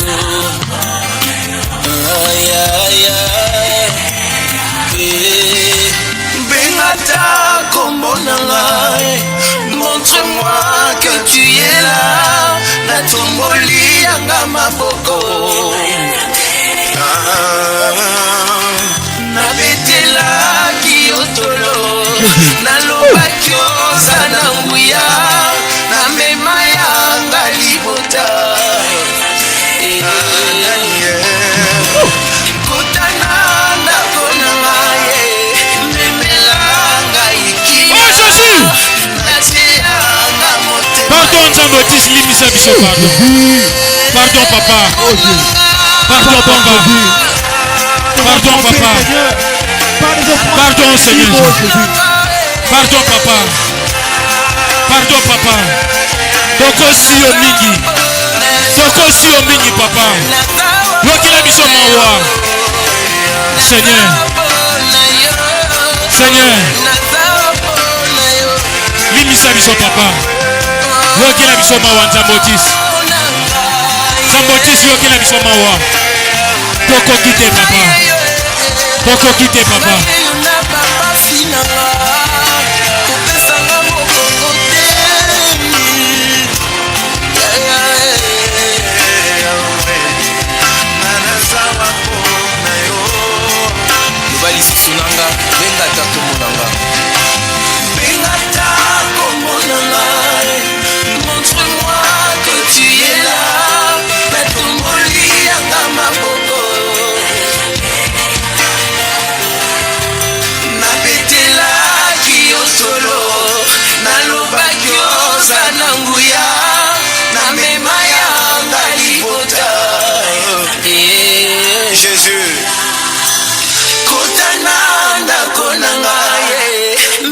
bengata kombona ngai montre-moi que tu es là natomboli yanga maboko nabetelaki otolo nalobaki oza na nguya namema yanga libota kotana ndako na ngai memelanga ikia naseyanga motema pardon nzambe otisi limisa biso pardon papa pardon papa pardon papa pardon Seigneur pardon papa pardon papa tokosi yo mingi papa yokela biso mawa Seigneur limisa biso papa yokela biso mawa nzambe otisi yokela biso mawa tokoki te papa lisusu nanga bengata komonanga montre-moi que tu es là natomboli yanga maboko nabetelaki yo solo nalobaki oza na nguya namema yanga libota Jésus kotana ndako na ngai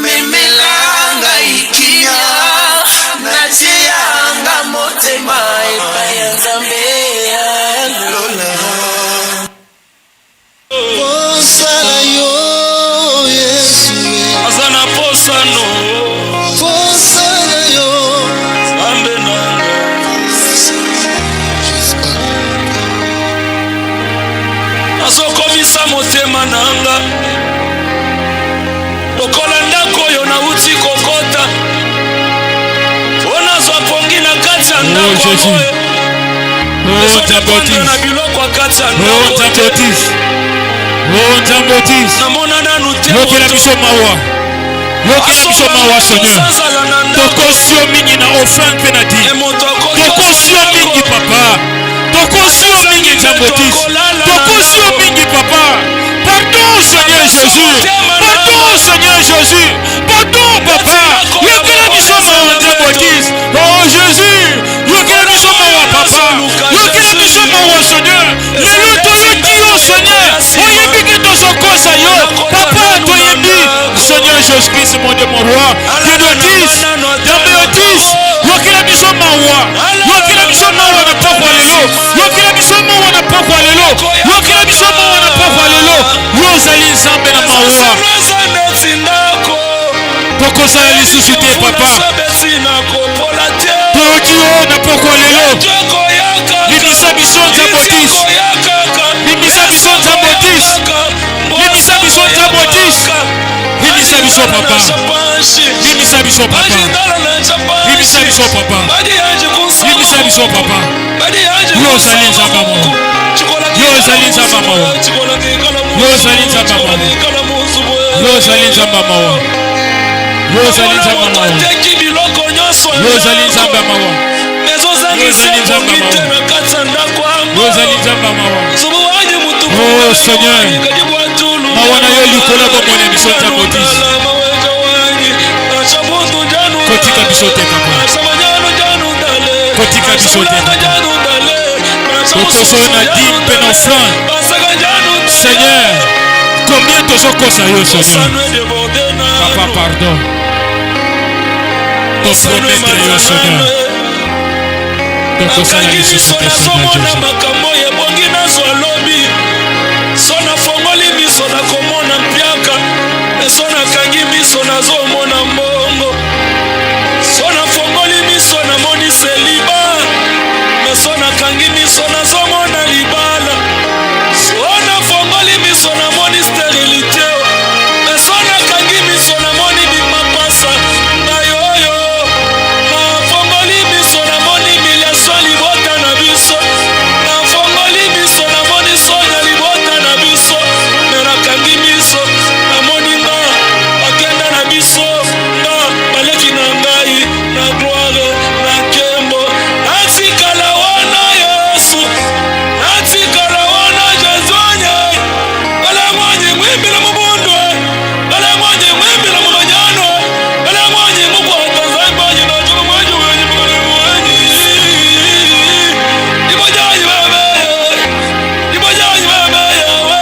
memelanga ikia nateyanga motema epai ya nzambe lola posala yo Yesu aza na posano posala yo nzambe nanga azokomisa motema nanga lokola ndako oyo nauti kokota mpo nazwa pongi na kati ya ndako oyo ezokokondana biloko ya kati ya ndako namona nanu te yokela biso mawa Seigneur tokosi yo mingi na offrande mpe na dîme tokosi yo mingi papa tokosi yo mingi nzambe otisi tokosi yo mingi papa pardon Seigneur Jésus pardon papa yokela biso mawa nzambe otisi oh Jésus yokela biso mawa papa yokela biso mawa Seigneur lelo toyoki yo Seigneur oyebi ke tozokosa yo papa toyebi Seigneur Jésus-Christ mon Dieu mon roi Dieu d'Otis yokela biso mawa na pokwa lelo yokela biso mawa na pokwa lelo yo ozali nzambe na mawa tokozala lisusu te papa toyoki yo na pokwa lelo limisa biso nzambe otisi limisa biso papa limisa biso papa yo ozali nzambe mawa yo ozali nzambe mawa Ozali nzamba mawa. Oh Seigneur, mawa na yo likola bomone biso nzambe otisi. Kotika biso te papa. Kotika biso te papa. Tokosona dit peine offrande. Seigneur, combien tozokosa yo Seigneur? Papa pardon. Topromettre yo Seigneur. Tokosala biso te Seigneur Jésus. Sona fongoli miso na komona mpiaka sona kangi miso na zomona mbongo sona fongoli miso na moni seliba sona kangi miso na zomona libala sona fongoli miso na moni sterilité sona kangi miso na moni bimapasa ngayoyo na fongoli miso na moni miliaso libota na biso na fongoli miso na moni sonya libota na biso mera kangi miso na moni nga bakenda na biso nga baleki na ngai na gloire na nkembo natikala wana yesu natikala wana jezonye bala mwenye mwimbila mubundwe bala mwenye mwimbila mumanyano bala mwenye mukwata zambanyi na chuku mwenye mwenye mwenye mwenye ibojayi bebeye ibojayi bebeye we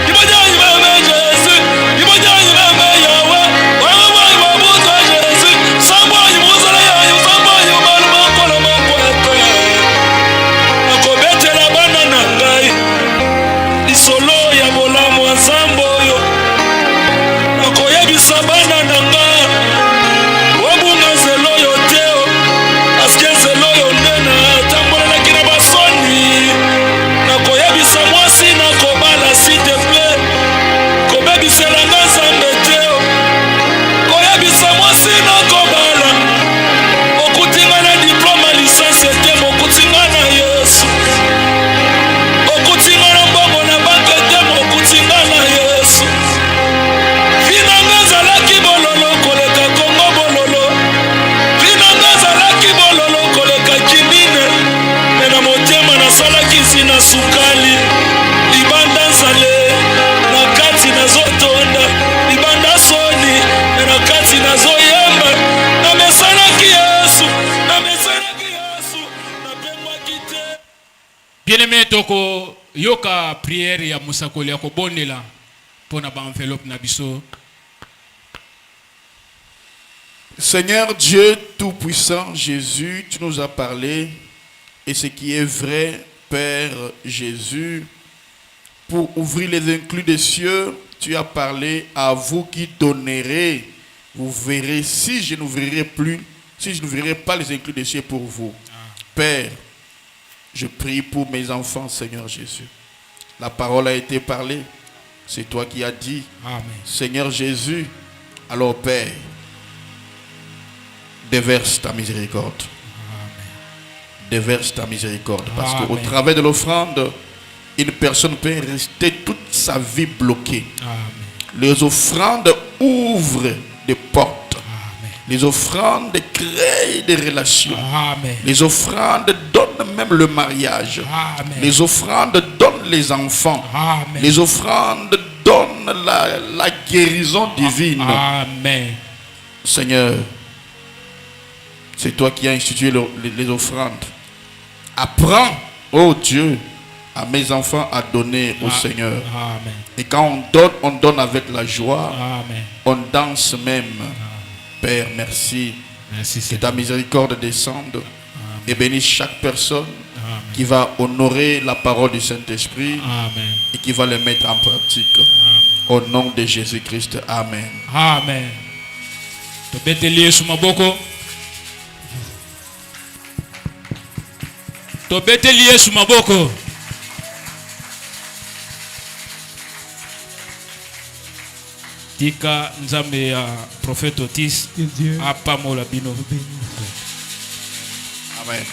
ibojayi bebe jesu ibojayi bebe yawe wewe mwenye mabuzwa jesu sambwanyi muzala yayo sambwanyi umalu makola makwete nakobetela bana na ngai lisolo ya bolamu ya nzambe oyo nakoyebisa bana na nga wabunga nzela oyo te aske nzela oyo nde natambolelaki na basoni nakoyebisa mwasi nakobala siteple kobebisela nga nzambe te koyebisa mwasi nakobala okutinga na diplome lisanse te mokutinga na yesu okutinga na mbongo na banke te mokutinga na yesu vinanga zalaki bololo koleka kongo bololo vinanga zalaki bololo koleka kimine me na motema nasalaki nsina sukali libanda nzale na kati nazotonda libanda soni me na kati nazoyemba namesanaki yesu napengwaki te. Bien-aimé toko yoka prière ya musakoli ya kobondela pona ba enveloppe na biso. Seigneur Dieu Tout-Puissant, Jésus, tu nous as parlé, et ce qui est vrai, Père Jésus, pour ouvrir les inclus des cieux, tu as parlé à vous qui donnerez, vous verrez, si je n'ouvrirai pas les inclus des cieux pour vous. Père, je prie pour mes enfants, Seigneur Jésus. La parole a été parlée, c'est toi qui as dit, Amen. Seigneur Jésus, alors Père, déverse ta miséricorde. Déverse ta miséricorde. Parce qu'au travers de l'offrande, une personne peut rester toute sa vie bloquée. Amen. Les offrandes ouvrent des portes. Amen. Les offrandes créent des relations. Amen. Les offrandes donnent même le mariage. Amen. Les offrandes donnent les enfants. Amen. Les offrandes donnent la guérison divine. Amen. Seigneur, c'est toi qui as institué les offrandes. Apprends, oh Dieu, à mes enfants à donner au Seigneur. Amen. Et quand on donne avec la joie. Amen. On danse même. Père, merci. Merci, Que ta miséricorde descende et bénisse chaque personne qui va honorer la parole du Saint-Esprit Amen. et qui va le mettre en pratique. Au nom de Jésus-Christ. Amen. Amen. Tobeteli Yesu maboko. Tobeteli Yesu maboko. Tika nzambe ya prophète Otis. Que Dieu Apa mola bino. Amen.